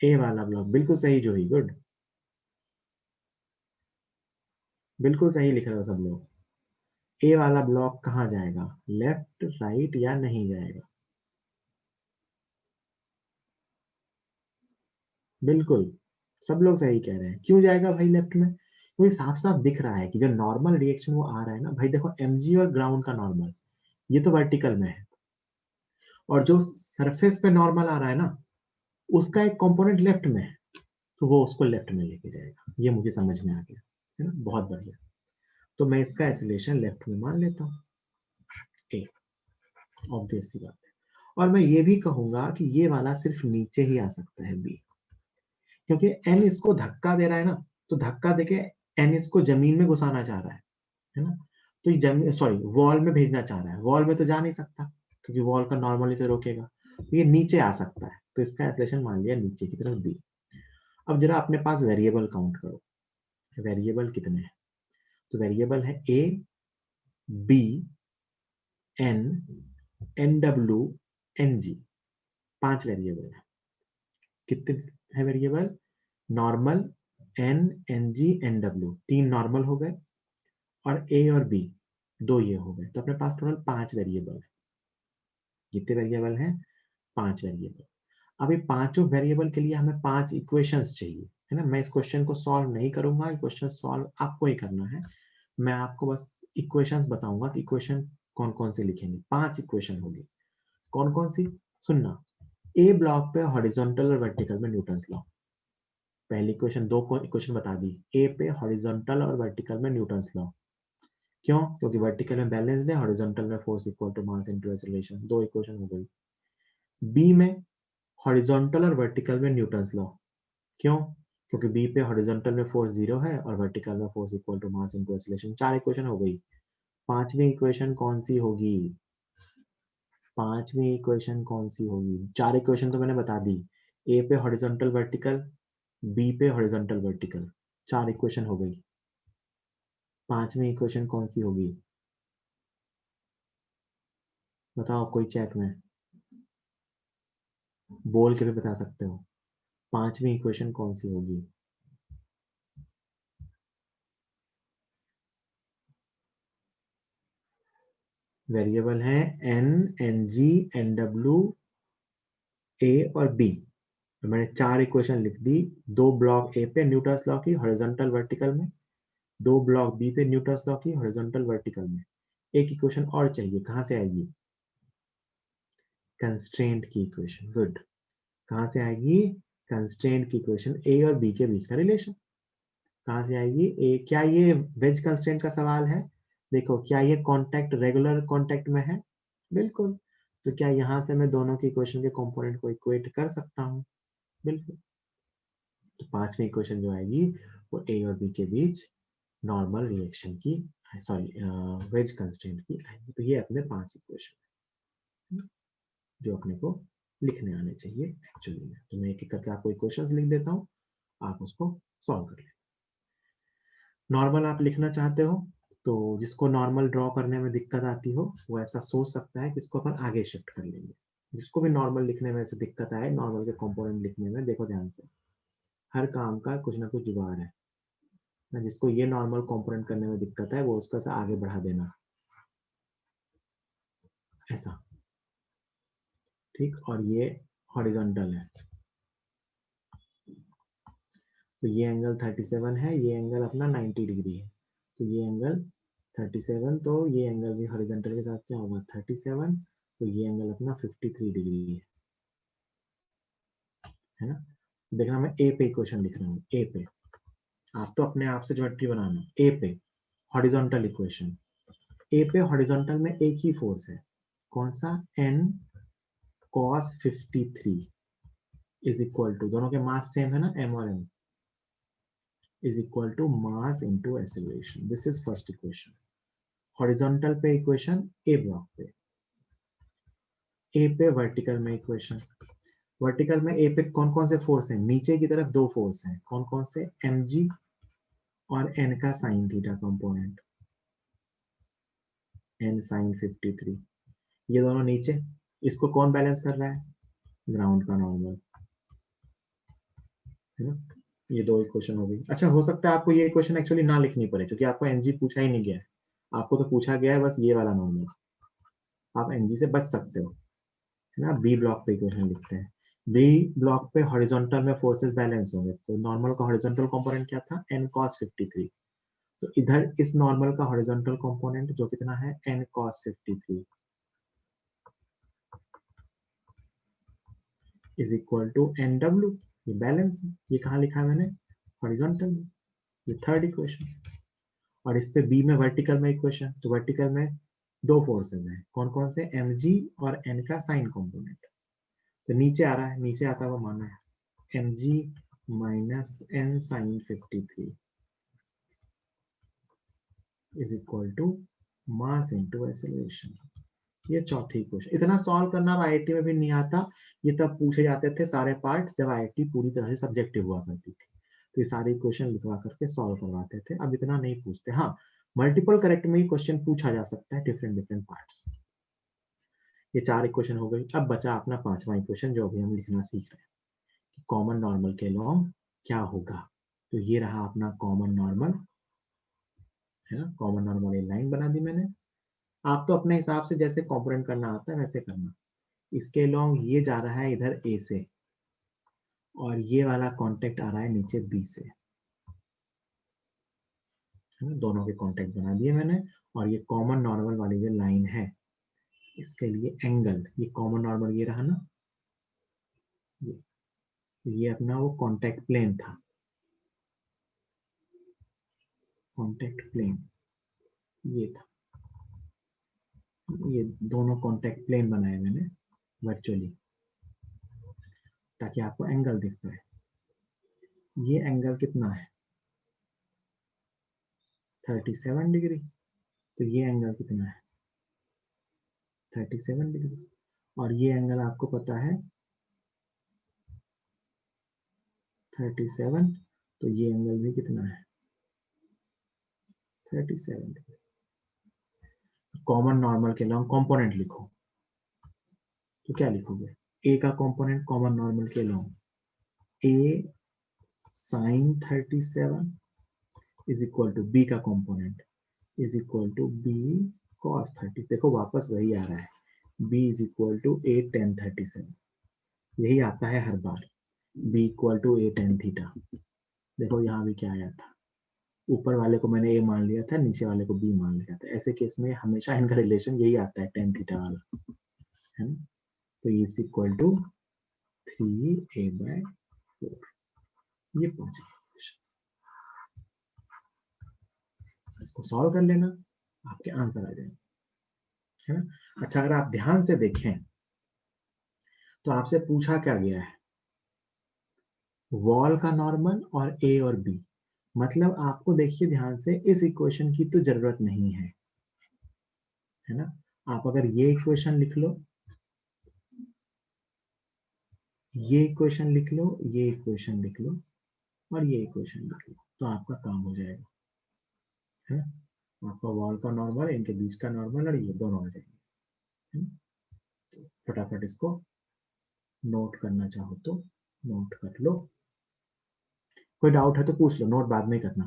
ए वाला ब्लॉक, बिल्कुल सही जो ही, गुड, बिल्कुल सही लिख रहे हो सब लोग। ए वाला ब्लॉक कहाँ जाएगा, लेफ्ट राइट या नहीं जाएगा? बिल्कुल, सब लोग सही कह रहे हैं। क्यों जाएगा भाई लेफ्ट में? क्योंकि साफ साफ दिख रहा है कि जो नॉर्मल रिएक्शन वो आ रहा है ना भाई, देखो MG और ग्राउंड का नॉर्मल ये तो वर्टिकल में है, और जो सरफेस पे नॉर्मल आ रहा है ना उसका एक कंपोनेंट लेफ्ट में है, तो वो उसको लेफ्ट में लेके जाएगा। ये मुझे समझ में आ गया, है ना, बहुत बढ़िया। तो मैं इसका एक्सीलरेशन लेफ्ट में मान लेता हूँ, ए, ऑब्वियस सी बात है। और मैं ये भी कहूंगा कि ये वाला सिर्फ नीचे ही आ सकता है, बी, क्योंकि एन इसको धक्का दे रहा है ना, तो धक्का देके एन इसको जमीन में घुसाना चाह रहा है ना। तो ये जमीन, सॉरी, वॉल में भेजना चाह रहा है, वॉल में तो जा नहीं सकता क्योंकि वॉल का नॉर्मली से रोकेगा, तो ये नीचे आ सकता है, तो इसका एक्सीलरेशन मान लिया नीचे की तरफ बी। अब जरा अपने पास वेरिएबल काउंट करो, वेरिएबल कितने हैं? तो वेरिएबल है A, B, N, NW, NG, 5 variable है। कितने है variable? Normal, N, NG, NW, 3 normal हो गए, और A और B 2 ये हो गए, तो अपने पास टोटल 5 वेरिएबल है। कितने वेरिएबल हैं? 5 वेरिएबल। अब ये पांचों वेरिएबल के लिए हमें 5 इक्वेशंस चाहिए, है ना। मैं इस क्वेश्चन को सॉल्व नहीं करूंगा, क्वेश्चन सॉल्व आपको ही करना है। मैं आपको बस इक्वेशंस बताऊंगा कि इक्वेशन कौन कौन से लिखेंगे। 5 इक्वेशन होगी, कौन कौन सी? सुनना, ए ब्लॉक पे हॉरिजॉन्टल और वर्टिकल में न्यूटन्स लॉ। पहली इक्वेशन, दो को इक्वेशन बता दी, ए पे हॉरिजॉन्टल और वर्टिकल में न्यूटन्स लॉ। क्यों? क्योंकि वर्टिकल में बैलेंस्ड है, हॉरिजॉन्टल में force equal to mass into acceleration. दो इक्वेशन हो गई। बी में हॉरिजॉन्टल और वर्टिकल में न्यूटन्स लॉ। क्यों? क्योंकि बी पे हॉरिजॉन्टल में फोर्स 0 है और वर्टिकल में force equal to mass into acceleration. 4 equation हो गई। पांचवी इक्वेशन कौन सी होगी? पांचवी इक्वेशन कौन सी होगी? 4 इक्वेशन तो मैंने बता दी, ए पे हॉरिजॉन्टल वर्टिकल, बी पे हॉरिजॉन्टल वर्टिकल, 4 इक्वेशन हो गई। पांचवी इक्वेशन कौन सी होगी? बताओ कोई चैट में बोल के भी बता सकते हो। पांचवी इक्वेशन कौन सी होगी? वेरिएबल है N, NG, NW, A और B। तो मैंने 4 इक्वेशन लिख दी। 2 ब्लॉक ए पे न्यूटन्स लॉ की हॉरिजॉन्टल वर्टिकल में, 2 ब्लॉक बी पे न्यूटन्स लॉ की हॉरिजॉन्टल वर्टिकल में। एक इक्वेशन और चाहिए, कहां से आएगी? कंस्ट्रेंट की इक्वेशन, गुड। कहां से आएगी? कंस्ट्रेंट की इक्वेशन, ए और बी के बीच का रिलेशन कहां से आएगी? ए, क्या ये वेज कंस्ट्रेंट का सवाल है? देखो, क्या ये कांटेक्ट रेगुलर कांटेक्ट में है? बिल्कुल। तो क्या यहां से मैं दोनों की इक्वेशन के कंपोनेंट को इक्वेट कर सकता हूं? बिल्कुल। तो पांचवी इक्वेशन जो आएगी वो ए और बी के बीच नॉर्मल रिएक्शन की, सॉरी वेज कंस्ट्रेंट की आएंगी। तो ये अपने 5 इक्वेशन जो अपने को लिखने आने चाहिए एक्चुअली में। तो मैं एक एक करके आपको इक्वेशंस लिख देता हूँ, आप उसको सॉल्व कर लें। नॉर्मल आप लिखना चाहते हो तो जिसको नॉर्मल ड्रॉ करने में दिक्कत आती हो वो ऐसा सोच सकता है कि इसको अपन आगे शिफ्ट कर लेंगे। जिसको भी नॉर्मल लिखने में ऐसे दिक्कत आए, नॉर्मल के कंपोनेंट लिखने में, देखो ध्यान से, हर काम का कुछ ना कुछ जुगाड़ है ना। जिसको ये नॉर्मल कंपोनेंट करने में दिक्कत है वो उसका से आगे बढ़ा देना, ऐसा, ठीक। और ये हॉरिजॉन्टल है तो ये एंगल 37 है, ये एंगल अपना 90 डिग्री है। तो ये एंगल 37, तो ये एंगल भी हॉरिजॉन्टल के साथ क्या होगा 37, तो ये एंगल अपना 53 डिग्री है ना। देखना मैं ए पे इक्वेशन लिख रहा हूँ, ए पे, आप तो अपने आप से ज्योमेट्री बनाना। ए पे हॉरिजॉन्टल इक्वेशन, ए पे हॉरिजॉन्टल में एक ही फोर्स है, कौन सा, n cos 53 is equal to, दोनों के मास सेम है ना, m और n, is equal to mass into acceleration. This is first equation. Horizontal पे इक्वेशन, ए ब्लॉक पे, ए पे वर्टिकल में इक्वेशन। वर्टिकल में ए पे कौन कौन से फोर्स हैं, नीचे की तरफ 2 फोर्स हैं, कौन कौन से, mg और n का sine theta component, n sine 53, ये दोनों नीचे। इसको कौन बैलेंस कर रहा है, ग्राउंड का नॉर्मल, है ना। ये 2 इक्वेशन हो गई। अच्छा, हो सकता है आपको ये इक्वेशन एक्चुअली ना लिखनी पड़े क्योंकि आपको एनजी पूछा ही नहीं गया है, आपको तो पूछा गया है बस ये वाला नॉर्मल, आप एनजी से बच सकते हो, है ना। बी ब्लॉक पे इक्वेशन लिखते हैं। बी ब्लॉक पे हॉरिजॉन्टल में फोर्सेस बैलेंस होंगे, तो नॉर्मल का हॉरिजॉन्टल कंपोनेंट क्या था, n cos 53। तो इधर इस नॉर्मल का हॉरिजॉन्टल कंपोनेंट जो कितना है, n cos 53 is equal to nw, ये बैलेंस है, ये कहाँ लिखा है मैंने, हॉरिजॉन्टल में, ये थर्ड इक्वेशन। और इस पे बी में वर्टिकल में इक्वेशन, तो वर्टिकल में 2 फोर्सेस हैं, कौन कौन से, mg और n का साइन कंपोनेंट। तो नीचे आ रहा है, नीचे आता हुआ माना है mg minus n sine 53 is equal to mass into acceleration. ये चौथी क्वेश्चन। इतना सॉल्व करना अब आईआईटी में भी नहीं आता, ये तब पूछे जाते थे सारे पार्ट्स जब आईआईटी पूरी तरह से सब्जेक्टिव हुआ करती थी, तो ये सारे क्वेश्चन लिखवा करके सॉल्व करवाते थे। अब इतना नहीं पूछते। हाँ, मल्टीपल करेक्ट में ही क्वेश्चन पूछा जा सकता है, डिफरेंट डिफरेंट पार्ट्स। ये 4 इक्वेशन हो गई। अब बचा अपना 5वां इक्वेशन जो अभी हम लिखना सीख रहे हैं कि कॉमन नॉर्मल के लॉन्ग क्या होगा। तो ये रहा अपना कॉमन नॉर्मल, है ना। कॉमन नॉर्मल ये लाइन बना दी मैंने। आप तो अपने हिसाब से जैसे कॉम्पोनेंट करना आता है वैसे करना। इसके लॉन्ग ये जा रहा है इधर ए से, और ये वाला कांटेक्ट आ रहा है नीचे बी से, है ना। दोनों के कांटेक्ट बना दिए मैंने। और ये कॉमन नॉर्मल वाली जो लाइन है इसके लिए एंगल, ये कॉमन नॉर्मल ये रहा ना, ये अपना वो कांटेक्ट प्लेन था, कांटेक्ट प्लेन ये था, ये दोनों कांटेक्ट प्लेन बनाए मैंने वर्चुअली ताकि आपको एंगल दिख पाए। ये एंगल कितना है, 37 डिग्री। तो ये एंगल कितना है, 37 डिग्री। और ये एंगल आपको पता है 37, तो ये एंगल भी कितना है, 37 डिग्री। कॉमन नॉर्मल के लॉन्ग कंपोनेंट लिखो, तो क्या लिखोगे, ए का कंपोनेंट कॉमन नॉर्मल के along, A sine 37 is equal to B का component is equal to B cos 30। देखो वापस वही आ रहा है, b is equal to A tan 37, यही आता है हर बार, b equal to A tan theta. देखो यहाँ भी क्या आया था, ऊपर वाले को मैंने ए मान लिया था, नीचे वाले को बी मान लिया था। ऐसे केस में हमेशा इनका रिलेशन यही आता है, टेन थीटा वाला, है ना। तो इज इक्वल टू 3a/4, ये पहुंच गया। इसको सॉल्व कर लेना, आपके आंसर आ जाएंगे, है ना। अच्छा, अगर आप ध्यान से देखें तो आपसे पूछा क्या गया है, वॉल का नॉर्मल और ए और बी, मतलब आपको देखिए ध्यान से, इस इक्वेशन की तो जरूरत नहीं है ना। आप अगर ये इक्वेशन लिख लो, ये इक्वेशन लिख लो, ये इक्वेशन लिख लो और ये इक्वेशन लिख लो, तो आपका काम हो जाएगा है। आपका वॉल का नॉर्मल, इनके बीच का नॉर्मल और ये दोनों आ जाएंगे। तो फटाफट इसको नोट करना चाहो तो नोट कर लो। कोई डाउट है तो पूछ लो, नोट बाद में करना।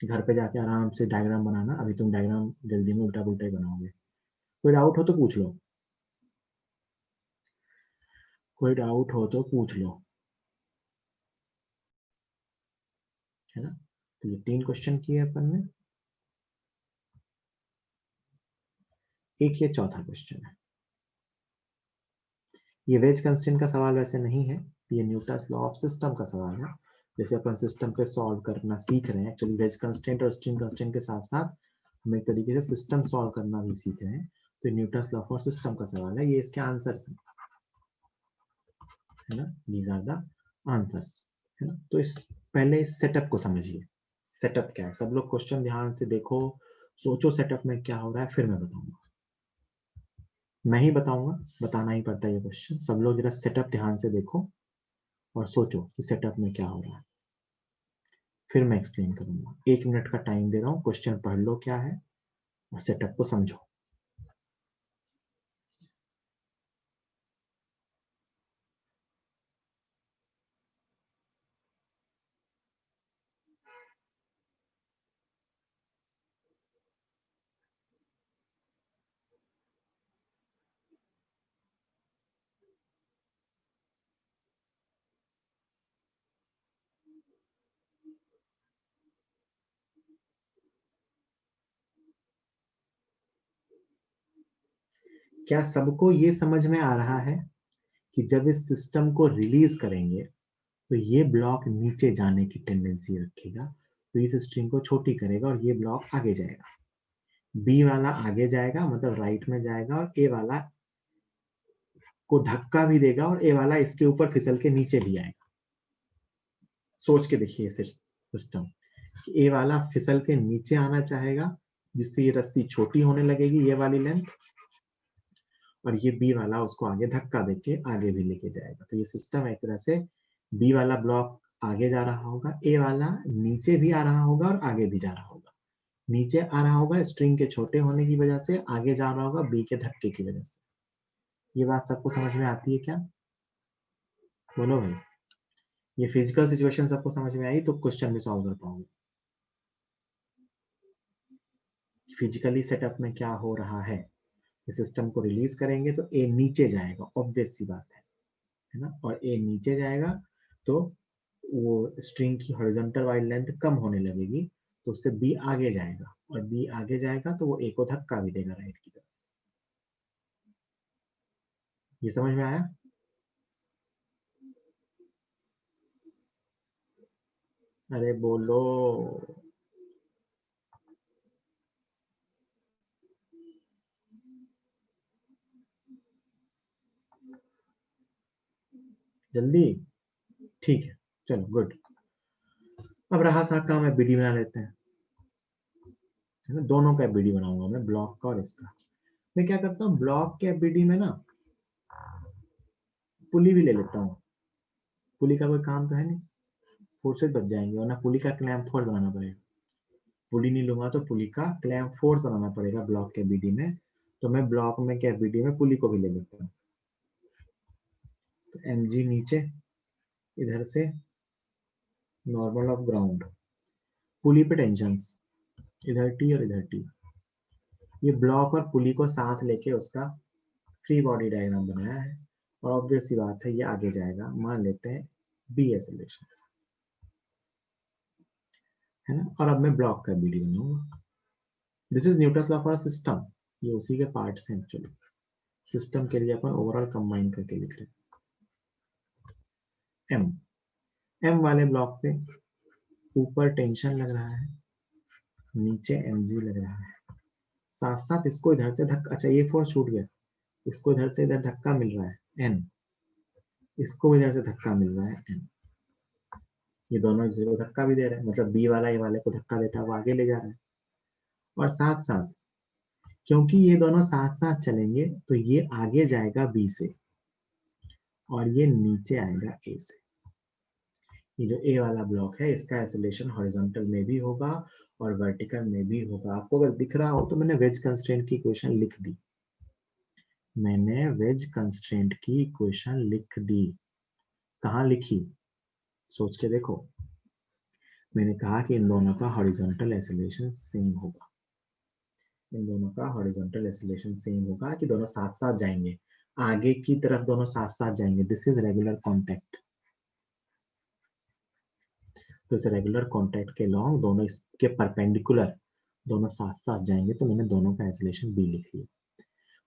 घर पे जाके आराम से डायग्राम बनाना, अभी तुम डायग्राम जल्दी में उल्टा पुल्टा ही बनाओगे। कोई डाउट हो तो पूछ लो, कोई डाउट हो तो पूछ लो, है ना। तो ये 3 क्वेश्चन किए अपन ने, एक ये चौथा क्वेश्चन है। ये वेज कंस्ट्रेंट का सवाल वैसे नहीं है, ये न्यूटन्स लॉ ऑफ सिस्टम का सवाल है। जैसे अपन सिस्टम पे सॉल्व करना सीख रहे हैं, एक्चुअली वेज कंस्ट्रेंट और स्ट्रिंग कंस्ट्रेंट के साथ साथ हम एक तरीके से सिस्टम सॉल्व करना भी सीख रहे हैं। तो न्यूटन्स लॉ फॉर सिस्टम का सवाल है, ये इसके आंसर्स हैं, है ना। दीज आर द आंसर्स, है ना। तो इस पहले इस सेटअप को समझिए, सेटअप क्या है। सब लोग क्वेश्चन ध्यान से देखो, सोचो सेटअप में क्या हो रहा है, फिर मैं बताऊंगा। मैं ही बताऊंगा, बताना ही पड़ता है ये क्वेश्चन। सब लोग जरा सेटअप ध्यान से देखो और सोचो कि सेटअप में क्या हो रहा है, फिर मैं एक्सप्लेन करूंगा। 1 मिनट का टाइम दे रहा हूँ, क्वेश्चन पढ़ लो क्या है और सेटअप को समझो। क्या सबको ये समझ में आ रहा है कि जब इस सिस्टम को रिलीज करेंगे तो ये ब्लॉक नीचे जाने की टेंडेंसी रखेगा, तो इस स्ट्रिंग को छोटी करेगा और ये ब्लॉक आगे जाएगा। बी वाला आगे जाएगा, मतलब राइट में जाएगा, और ए वाला को धक्का भी देगा और ए वाला इसके ऊपर फिसल के नीचे भी आएगा। सोच के देखिए सिस्टम, ए वाला फिसल के नीचे आना चाहेगा जिससे ये रस्सी छोटी होने लगेगी, ये वाली लेंथ, और ये बी वाला उसको आगे धक्का देके आगे भी लेके जाएगा। तो ये सिस्टम एक तरह से, बी वाला ब्लॉक आगे जा रहा होगा, ए वाला नीचे भी आ रहा होगा और आगे भी जा रहा होगा। नीचे आ रहा होगा स्ट्रिंग के छोटे होने की वजह से, आगे जा रहा होगा बी के धक्के की वजह से। ये बात सबको समझ में आती है क्या? बोलो भाई। ये फिजिकल सिचुएशन सबको समझ में आई तो क्वेश्चन भी सॉल्व कर पाओगे। फिजिकली सेटअप में क्या हो रहा है, सिस्टम को रिलीज करेंगे तो ए नीचे जाएगा, ऑब्वियस सी बात है ना। और ए नीचे जाएगा तो वो स्ट्रिंग की हॉरिजॉन्टल वाइड लेंथ कम होने लगेगी, तो उससे बी आगे जाएगा, और बी आगे जाएगा तो वो ए को धक्का भी देगा राइट की तरफ। ये समझ में आया? अरे बोलो। जल्दी, ठीक है, चलो गुड। अब रहा सा काम है, बीडी बना लेते हैं, है ना। दोनों का बीडी बनाऊंगा मैं, ब्लॉक का और इसका। मैं क्या करता हूँ, ब्लॉक के बीडी में ना पुली भी ले लेता हूँ। पुली का कोई काम तो है नहीं, फोर्सेस बच जाएंगे, वरना पुली का क्लैंप फोर्स बनाना पड़ेगा। पुली नहीं लूंगा तो पुली का क्लैंप फोर्स बनाना पड़ेगा ब्लॉक के बीडी में। तो मैं ब्लॉक में क्या बीडी में पुली को भी ले लेता हूँ। तो एम जी नीचे, इधर से नॉर्मल ऑफ ग्राउंड, पुली पे टेंशन, इधर टी और इधर टी। ये ब्लॉक और पुली को साथ लेके उसका फ्री बॉडी डायग्राम बनाया है, और ऑब्वियस सी बात है ये आगे जाएगा, मान लेते हैं बी एक्सेलरेशन से, है ना। और अब मैं ब्लॉक का बीडी बनाऊंगा। This is Newton's law for system, ये उसी के पार्ट्स हैं एक्चुअली। सिस्टम के लिए अपन ओवरऑल कंबाइन करके लिख रहे हैं। एम, एम वाले ब्लॉक पे ऊपर टेंशन लग रहा है, नीचे एम जी लग रहा है, साथ साथ इसको इधर से धक्का, अच्छा ये फोर्स छूट गया, इसको इधर से इधर धक्का मिल रहा है एन, इसको इधर से धक्का मिल रहा है एन। ये दोनों एक दूसरे को धक्का भी दे रहे हैं, मतलब बी वाला ए वाले को धक्का देता है, वो आगे ले जा रहा है। और साथ साथ क्योंकि ये दोनों साथ साथ चलेंगे तो ये आगे जाएगा बी से और ये नीचे आएगा ए से। ये जो ए वाला ब्लॉक है इसका आइसोलेशन हॉरिजॉन्टल में भी होगा और वर्टिकल में भी होगा। आपको अगर दिख रहा हो तो मैंने वेज कंस्ट्रेंट की इक्वेशन लिख दी, मैंने वेज कंस्ट्रेंट की इक्वेशन लिख दी। कहाँ लिखी, सोच के देखो। मैंने कहा कि इन दोनों का हॉरिजॉन्टल आइसोलेशन सेम होगा, इन दोनों का हॉरिजॉन्टल आइसोलेशन सेम होगा कि दोनों साथ साथ जाएंगे, आगे की तरफ दोनों साथ साथ जाएंगे। This is regular contact. तो इस रेगुलर कॉन्टैक्ट के लॉन्ग दोनों इसके परपेंडिकुलर दोनों साथ साथ जाएंगे, तो मैंने दोनों का आइसोलेशन बी लिख लिया।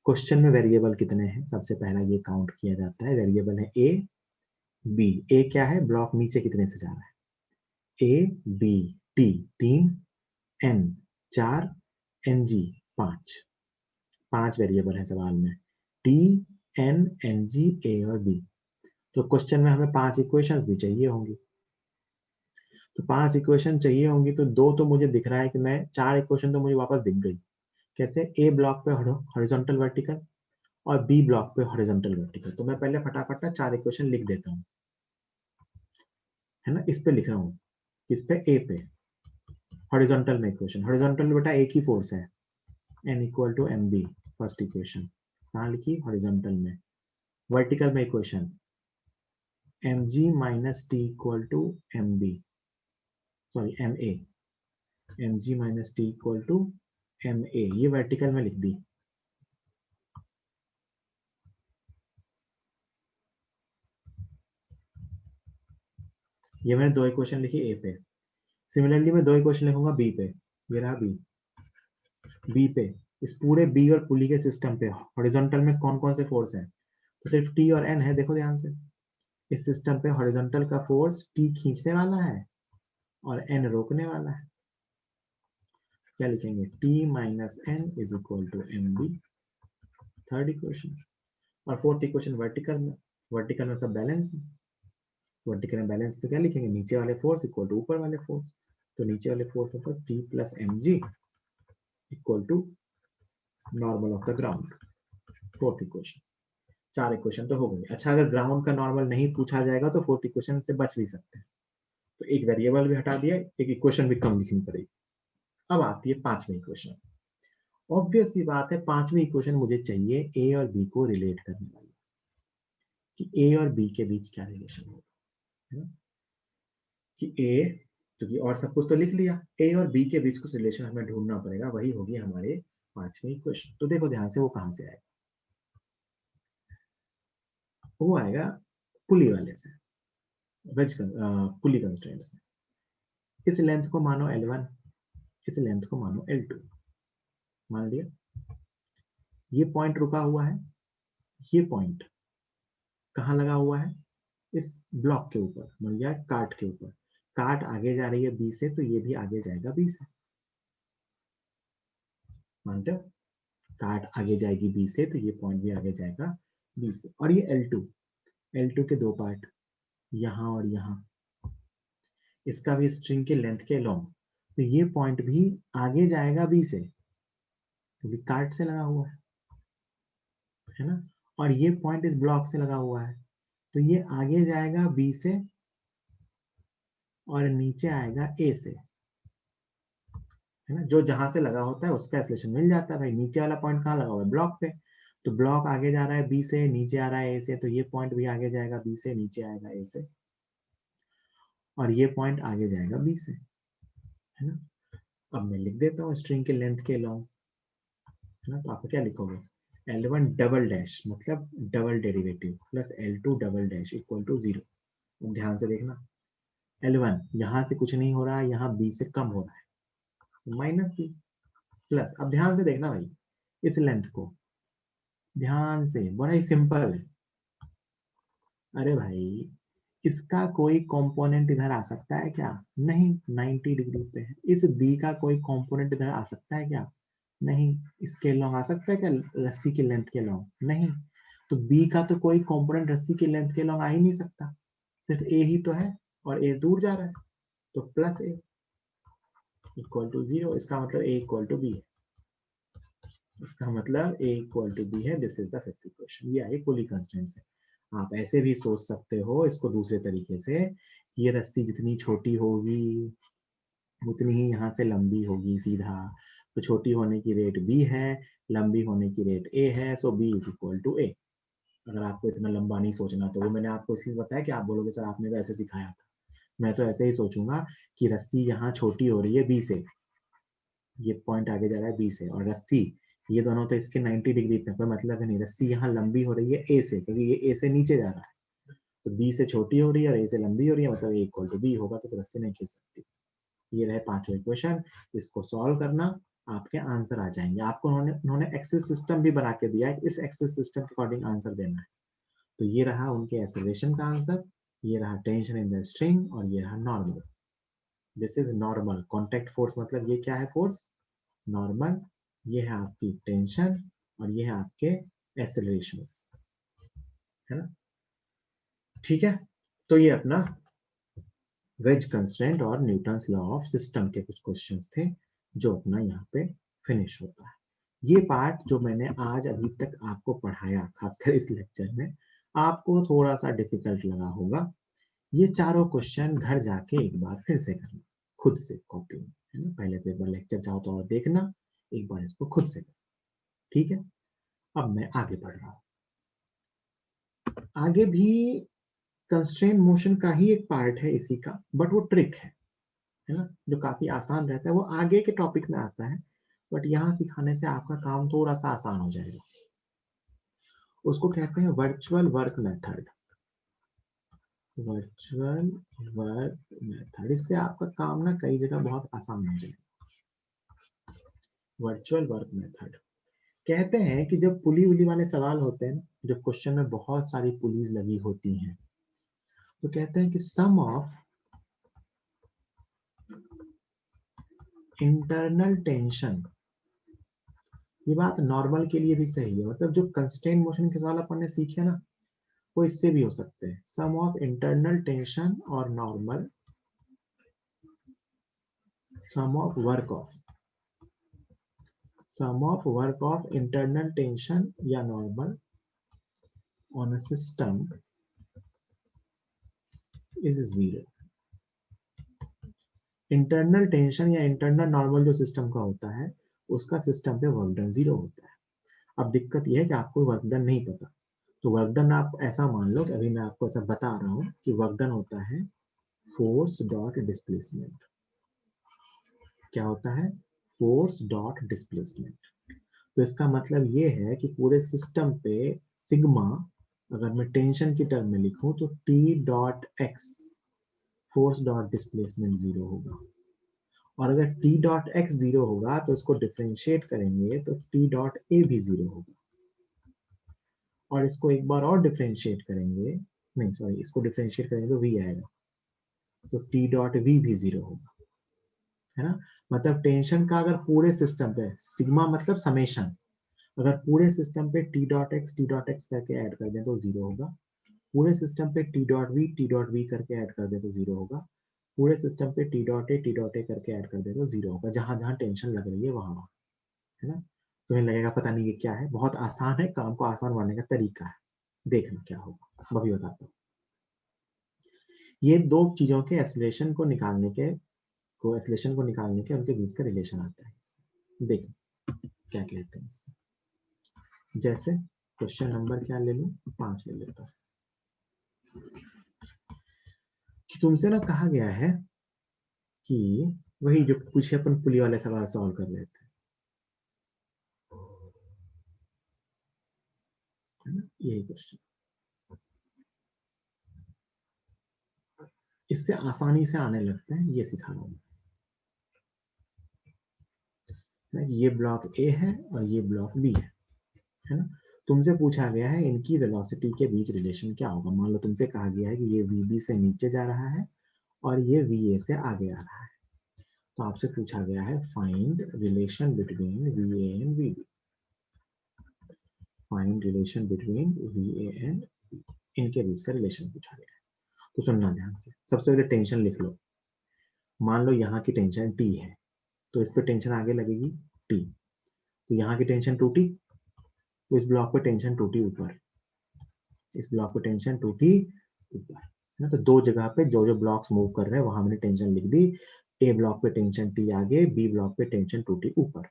क्वेश्चन में वेरिएबल कितने हैं, सबसे पहला ये काउंट किया जाता है। वेरिएबल है ए बी। ए क्या है, ब्लॉक नीचे कितने से जा रहा है, A B T 3, N 4, N G 5। 5 variable है सवाल में, T N N G A और बी। तो क्वेश्चन में हमें 5 इक्वेशंस भी चाहिए होंगी, तो 5 इक्वेशन चाहिए होंगी, तो 2 तो मुझे दिख रहा है कि मैं 4 इक्वेशन तो मुझे वापस दिख गई। कैसे, ए ब्लॉक पे हॉरिजॉन्टल वर्टिकल और बी ब्लॉक पे हॉरिजॉन्टल वर्टिकल। तो मैं पहले फटाफट 4 इक्वेशन लिख देता हूँ, है ना। इस पे लिख रहा हूँ, इस पे ए पे हॉरिजॉन्टल में इक्वेशन, हॉरिजॉन्टल बेटा एक ही फोर्स है, N equal to M B. First equation कहाँ लिखी, हॉरिजॉन्टल में। वर्टिकल में equation M G minus T equal to M B, sorry M A, M G minus T equal to M A, ये vertical में लिख दी। ये मैंने 2 इक्वेशन लिखी ए पे। सिमिलरली मैं 2 इक्वेशन लिखूंगा बी पे, ये रहा बी। बी पे इस पूरे बी और पुली के सिस्टम पे हॉरिजॉन्टल में कौन कौन से फोर्स हैं, तो सिर्फ टी और एन है। देखो ध्यान से, इस सिस्टम पे हॉरिजॉन्टल का फोर्स टी खींचने वाला है और एन रोकने वाला है। क्या लिखेंगे, T minus N is equal to M B, third equation. और फोर्थ इक्वेशन वर्टिकल में, वर्टिकल में सब बैलेंस है। वर्टिकल में बैलेंस तो क्या लिखेंगे, नीचे वाले फोर्स इक्वल टू ऊपर वाले फोर्स। तो नीचे वाले फोर्स होगा T plus M G equal to normal of the ground, fourth equation. 4 equation तो हो गई। अच्छा, अगर ग्राउंड का नॉर्मल नहीं पूछा जाएगा तो फोर्थ इक्वेशन से बच भी सकते हैं, तो एक वेरिएबल भी हटा दिया, एक इक्वेशन भी कम लिखनी पड़ेगी। अब आती है 5वीं इक्वेशन। ऑब्वियस सी बात है, 5वीं इक्वेशन मुझे चाहिए ए और बी को रिलेट करने वाली, कि ए और बी के बीच क्या रिलेशन होगा, है ना। कि ए, क्योंकि और सब कुछ तो लिख लिया, ए और बी के बीच कुछ रिलेशन हमें ढूंढना पड़ेगा, वही होगी हमारे 5वीं इक्वेशन। तो देखो ध्यान से, वो कहां से आएगा, वो आएगा पुली वाले से, वेज पुली कंस्ट्रेंट से। इस लेंथ को मानो L1, इस लेंथ को मानो L2, मान लिया। ये पॉइंट रुका हुआ है, ये पॉइंट कहाँ लगा हुआ है, इस ब्लॉक के ऊपर, मान लिया काट के ऊपर। काट आगे जा रही है बी से, तो ये भी आगे जाएगा बी से, मानते हो। काट आगे जाएगी बी से, तो ये पॉइंट भी आगे जाएगा बी से। और ये L2, L2 के 2 पार्ट, यहाँ और यहाँ, इसका भी स्ट्रिंग के लेंथ के लॉन्ग, तो ये पॉइंट भी आगे जाएगा बी से, क्योंकि काट से लगा हुआ है ना। और ये पॉइंट इस ब्लॉक से लगा हुआ है, तो ये आगे जाएगा बी से और नीचे आएगा ए से, है ना। जो जहां से लगा होता है उसका एक्सलेशन मिल जाता है भाई। नीचे वाला पॉइंट कहाँ लगा हुआ है, ब्लॉक पे, तो ब्लॉक आगे जा रहा है बी से, नीचे आ रहा है ए से, तो ये पॉइंट भी आगे जाएगा बी से, नीचे आएगा ए से, और ये पॉइंट आगे जाएगा बी से, है ना। अब मैं लिख देता हूँ स्ट्रिंग के लेंथ के लॉन्ग, है ना। तो आप क्या लिखोगे, L1 डबल डैश मतलब double derivative plus L2 double dash equal to 0। ध्यान से देखना, L1 यहाँ से कुछ नहीं हो रहा है, यहाँ बी से कम हो रहा है, माइनस बी प्लस। अब ध्यान से देखना भाई, इस लेंथ को ध्यान से, बड़ा ही सिंपल है। अरे भाई, इसका कोई कंपोनेंट इधर आ सकता है क्या, नहीं, 90 डिग्री पे है। इस बी का कोई कंपोनेंट इधर आ सकता है क्या, नहीं। इसके लॉन्ग आ सकता है क्या, रस्सी के लेंथ के लॉन्ग, नहीं। तो बी का तो कोई कंपोनेंट रस्सी के लेंथ के लॉन्ग आ ही नहीं सकता, सिर्फ ए ही तो है। और a दूर जा रहा है तो प्लस a इक्वल टू 0। इसका मतलब a इक्वल टू b है, इसका मतलब a इक्वल टू b है। This is the fifth equation. ये आई पुली कंस्ट्रेंट है। आप ऐसे भी सोच सकते हो इसको दूसरे तरीके से, ये रस्सी जितनी छोटी होगी उतनी ही यहाँ से लंबी होगी सीधा। तो छोटी होने की रेट b है, लंबी होने की रेट a है, so b is equal to a। अगर आपको इतना लंबा नहीं सोचना तो वो मैंने आपको इसलिए बताया कि आप बोलोगे सर आपने तो ऐसे सिखाया था। मैं तो ऐसे ही सोचूंगा कि रस्सी यहाँ छोटी हो रही है b से, ये पॉइंट आगे जा रहा है b से, और रस्सी ये दोनों तो इसके 90 डिग्री पे, कोई मतलब है नहीं। रस्सी यहाँ लंबी हो रही है a से, क्योंकि ये a से नीचे जा रहा है, तो b से छोटी हो रही है और a से लंबी हो रही है, मतलब a इक्वल टू b होगा, तो रस्सी नहीं खींच सकती। ये रहे पांचों इक्वेशन। इसको सॉल्व करना, आपके आंसर आ जाएंगे। आपको उन्होंने एक्सिस सिस्टम भी बना के दिया है, इस एक्सिस सिस्टम के अकॉर्डिंग आंसर देना है। तो ये रहा उनके एक्सेलरेशन का आंसर, ये रहा टेंशन इन द स्ट्रिंग, और ये रहा normal. This is normal. Contact force मतलब ये क्या है, फोर्स नॉर्मल। ये है आपकी टेंशन और ये है आपके एक्सेलरेशन, है ना। ठीक है, तो ये अपना वेज कंस्ट्रेंट और न्यूटन्स लॉ ऑफ सिस्टम के कुछ क्वेश्चंस थे जो अपना यहाँ पे फिनिश होता है। ये पार्ट जो मैंने आज अभी तक आपको पढ़ाया, खासकर इस लेक्चर में, आपको थोड़ा सा डिफिकल्ट लगा होगा। ये चारों क्वेश्चन घर जाके एक बार फिर से करना खुद से कॉपी में, है ना। पहले तो एक बार लेक्चर चाहो तो और देखना, एक बार इसको खुद से करना, ठीक है। अब मैं आगे बढ़ रहा हूँ। आगे भी कंस्ट्रेंट मोशन का ही एक पार्ट है इसी का, बट वो ट्रिक है ना, जो काफी आसान रहता है। वो आगे के टॉपिक में आता है, बट यहाँ सिखाने से आपका काम थोड़ा सा आसान हो जाएगा। उसको कहते हैं virtual work method. Virtual work method, इससे आपका काम ना कई जगह बहुत आसान हो जाएगा। वर्चुअल वर्क मेथड कहते हैं कि जब पुली उली वाले सवाल होते हैं, जब क्वेश्चन में बहुत सारी पुलीज लगी होती हैं, तो कहते हैं कि सम ऑफ इंटरनल टेंशन, ये बात नॉर्मल के लिए भी सही है। मतलब जो कंस्ट्रेंट मोशन के सवाल अपन ने सीखे ना, वो इससे भी हो सकते हैं। सम ऑफ इंटरनल टेंशन और normal, sum of work of internal tension या normal on a system is zero. Internal tension या इंटरनल नॉर्मल जो सिस्टम का होता है, उसका सिस्टम पे वर्क डन जीरो होता है। अब दिक्कत यह है कि आपको वर्क डन नहीं पता, तो वर्क डन आप ऐसा मान लो कि अभी मैं आपको ऐसा बता रहा हूँ कि वर्क डन होता है फोर्स डॉट डिस्प्लेसमेंट। क्या होता है, फोर्स डॉट डिस्प्लेसमेंट। तो इसका मतलब ये है कि पूरे सिस्टम पे सिग्मा, अगर मैं टेंशन की टर्म में लिखूं तो T dot x force dot displacement zero होगा। और अगर टी डॉट एक्स जीरो होगा तो इसको डिफ्रेंशिएट करेंगे तो टी डॉट ए भी जीरो होगा। और इसको एक बार और डिफ्रेंशिएट करेंगे, नहीं सॉरी, इसको डिफ्रेंशिएट करेंगे तो वी आएगा, तो टी डॉट वी भी जीरो होगा, है ना। मतलब टेंशन का अगर पूरे सिस्टम पे सिग्मा मतलब समेशन, अगर पूरे सिस्टम पे टी डॉट एक्स करके ऐड कर दें तो जीरो होगा। पूरे सिस्टम पे टी डॉट वी करके ऐड कर दे तो जीरो होगा। पूरे सिस्टम पे टी डॉट ए करके ऐड कर दे तो जीरो होगा। जहां जहां टेंशन लग रही है वहां वहां, है ना। तुम्हें लगेगा पता नहीं ये क्या है, बहुत आसान है, काम को आसान बनाने का तरीका है। देखना क्या होगा, मैं भी बताता हूँ। ये दो चीजों के एक्सेलरेशन को निकालने के उनके बीच का रिलेशन आता है। देखो क्या कहते हैं इससे। जैसे क्वेश्चन नंबर क्या ले लूं, 5 ले लेता हूं, कि तुमसे ना कहा गया है कि वही जो पूछे अपन पुली वाले सवाल सॉल्व कर रहे थे, है ना, यही क्वेश्चन। इससे आसानी से आने लगता है, ये सिखा रहा हूं मैं। ये ब्लॉक ए है और ये ब्लॉक बी है ना। तुमसे पूछा गया है इनकी वेलोसिटी के बीच रिलेशन क्या होगा। मान लो तुमसे कहा गया है कि ये वीबी से नीचे जा रहा है और ये वीए से आगे आ रहा है, तो आपसे पूछा गया है find relation between VA and VB. Find relation between VA and, इनके बीच का रिलेशन पूछा गया है। तो सुनना ध्यान से, सबसे पहले टेंशन लिख लो। मान लो यहाँ की टेंशन T है, तो इस पे टेंशन आगे लगेगी T, तो यहाँ की टेंशन 2T, तो इस ब्लॉक पे टेंशन 2T ऊपर, इस ब्लॉक पे टेंशन 2T ऊपर है ना। तो दो जगह पे जो जो ब्लॉक्स मूव कर रहे हैं वहां मैंने टेंशन लिख दी। ए ब्लॉक पे टेंशन T आगे, बी ब्लॉक पे टेंशन 2T ऊपर।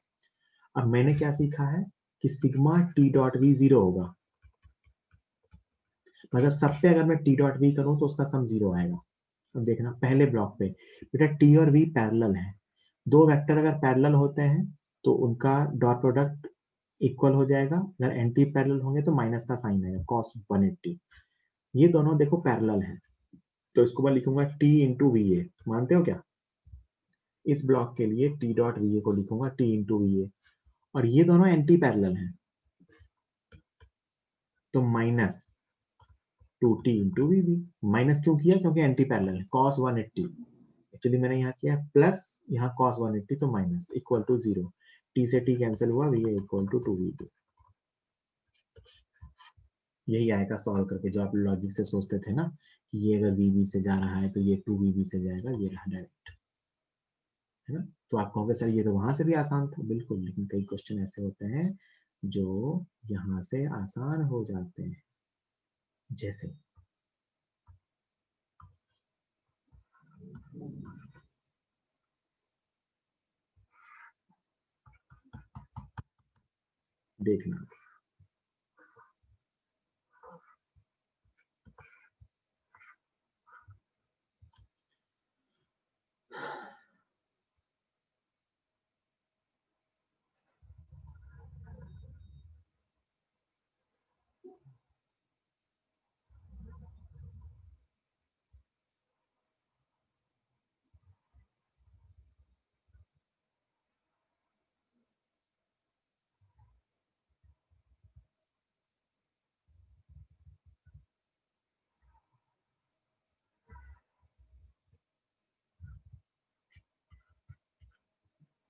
अब मैंने क्या सीखा है कि सिग्मा T डॉट V 0 होगा, मतलब सब पे अगर मैं T डॉट V करूं तो उसका सम 0 आएगा। अब देखना पहले ब्लॉक पे बेटा T और V पैरेलल है, दो वेक्टर अगर पैरेलल होते हैं तो उनका डॉट प्रोडक्ट इक्वल हो जाएगा, अगर एंटी पैरेलल होंगे तो माइनस का साइन आएगा cos 180। ये दोनों देखो पैरेलल हैं, तो इसको मैं लिखूंगा T इंटू वी ए, मानते हो क्या? इस ब्लॉक के लिए T डॉट वी ए को लिखूंगा T इंटू वी ए, और ये दोनों एंटी पैरेलल हैं तो minus 2T into V B. Minus क्यों किया? क्योंकि एंटी पैरेलल है, cos 180। एक्चुअली मैंने यहाँ किया प्लस, यहाँ cos 180 तो माइनस, इक्वल टू 0। T से T कैंसिल हुआ, V A equal to 2V2। यही आएगा सॉल्व करके, जो आप लॉजिक से सोचते थे ना कि ये अगर वीबी से जा रहा है तो ये 2VB से जाएगा, ये रहा डायरेक्ट, है ना। तो आप कहोगे सर ये तो वहां से भी आसान था, बिल्कुल, लेकिन कई क्वेश्चन ऐसे होते हैं जो यहाँ से आसान हो जाते हैं। जैसे देखना,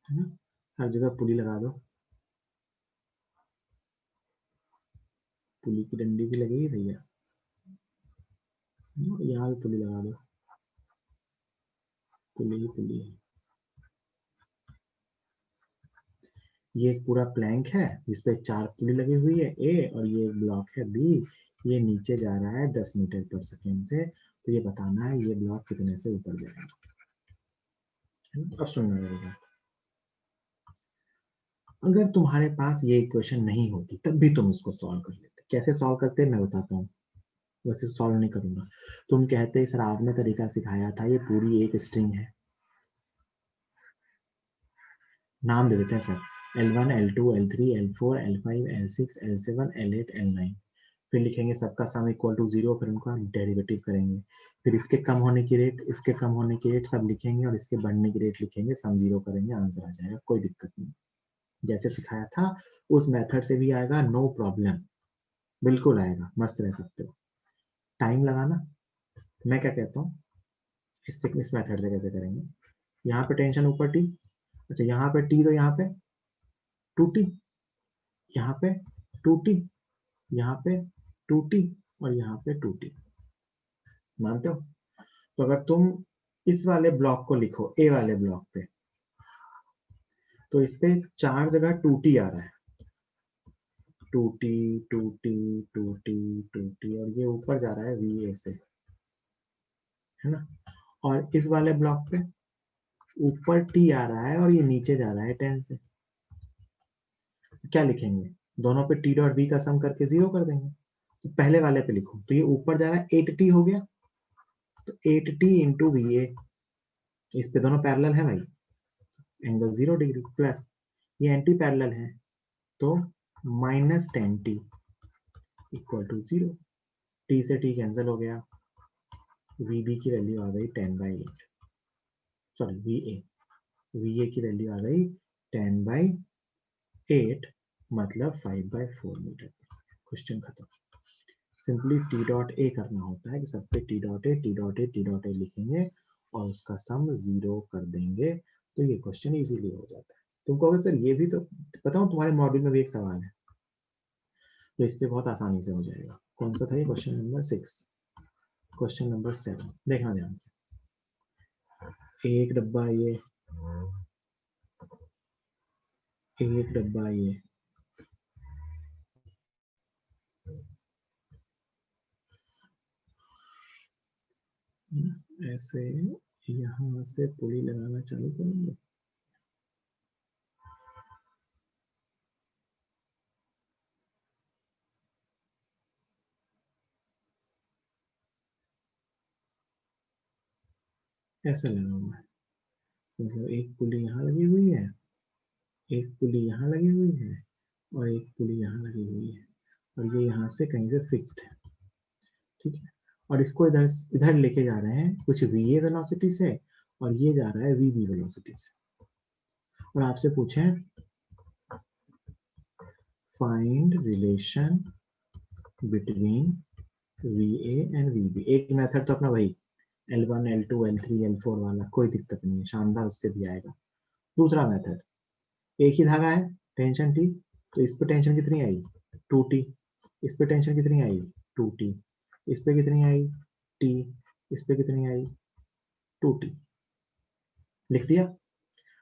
है ना, हर जगह पुली लगा दो, पुली की डंडी भी लगेगी भैया, यहाँ भी पुली लगा दो, पुली ही पुली है। ये एक पूरा प्लैंक है जिसपे 4 पुली लगी हुई है ए, और ये ब्लॉक है बी, ये नीचे जा रहा है 10 मीटर पर सेकेंड से, तो ये बताना है ये ब्लॉक कितने से ऊपर जाएगा। अब सुनना रहेगा, अगर तुम्हारे पास ये इक्वेशन नहीं होती तब भी तुम इसको सॉल्व कर लेते। कैसे सॉल्व करते मैं बताता हूँ, वैसे सॉल्व नहीं करूंगा। तुम कहते सर आपने तरीका सिखाया था, ये पूरी एक स्ट्रिंग है, नाम दे देते हैं sir, L1 L2 L3 L4 L5 L6 L7 L8 L9, फिर लिखेंगे सबका सम इक्वल टू 0, फिर उनका डेरिवेटिव करेंगे, फिर इसके कम होने की रेट, इसके कम होने की रेट सब लिखेंगे, और इसके बढ़ने की रेट लिखेंगे, सम 0 करेंगे, आंसर आ जाएगा, कोई दिक्कत नहीं। जैसे सिखाया था उस मेथड से भी आएगा, नो प्रॉब्लम, बिल्कुल आएगा, मस्त रह सकते हो। टाइम लगाना, मैं क्या कहता हूँ, इस मेथड से कैसे करेंगे, यहाँ पे टेंशन ऊपर टी, अच्छा यहाँ पे टी, तो यहाँ पे 2T, यहाँ पे 2T, यहाँ पे 2T, और यहाँ पे 2T, मानते हो? तो अगर तुम इस वाले ब्लॉक को लिखो, ए वाले ब्लॉक पे, तो इस पे 4 जगह 2T आ रहा है, 2T 2T 2T 2T, और ये ऊपर जा रहा है VA से, है ना। और इस वाले ब्लॉक पे ऊपर T आ रहा है और ये नीचे जा रहा है 10 से, क्या लिखेंगे, दोनों पे T डॉट V का सम करके 0 कर देंगे। तो पहले वाले पे लिखो, तो ये ऊपर जा रहा है 8T हो गया, तो 8T इंटू VA, इस पे दोनों पैरेलल है भाई, एंगल 0 डिग्री, प्लस ये एंटी पैरेलल है तो minus 10T equal to 0। T से T कैंसिल हो गया, VB की वैल्यू आ गई 10/8, सॉरी VA की वैल्यू आ गई 10/8, मतलब 5/4 मीटर। क्वेश्चन खत्म। सिंपली T डॉट ए करना होता है कि सब पे T dot A T dot A T dot A लिखेंगे और उसका सम 0 कर देंगे, तो ये क्वेश्चन इजीली हो जाता है। तुम कहोगे सर ये भी तो, बताऊं तुम्हारे मॉड्यूल में भी एक सवाल है तो इससे बहुत आसानी से हो जाएगा। कौन सा था ये, क्वेश्चन नंबर 6, क्वेश्चन नंबर 7 देखना ध्यान से। एक डब्बा ये, एक डब्बा ये, ऐसे यहाँ से पुली लगाना चालू करेंगे। ऐसे लगा हुआ है, मतलब एक पुली यहाँ लगी हुई है, एक पुली यहाँ लगी हुई है और एक पुली यहाँ लगी हुई है, और ये यहाँ से कहीं से फिक्स्ड है, ठीक है। और इसको इधर इधर लेके जा रहे हैं कुछ वी ए वेलोसिटी से, और ये जा रहा है वी बी वेलोसिटी से। और आपसे पूछे find relation between V A and V B. एक मेथड तो अपना वही L1, L2, L3, L4 वाला, कोई दिक्कत नहीं है, शानदार, उससे भी आएगा। दूसरा मेथड, एक ही धागा है, टेंशन टी, तो इस पे टेंशन कितनी आई 2T, इस पे टेंशन कितनी आई 2T, इस पे कितनी आई T, इस पे कितनी आई 2T, लिख दिया।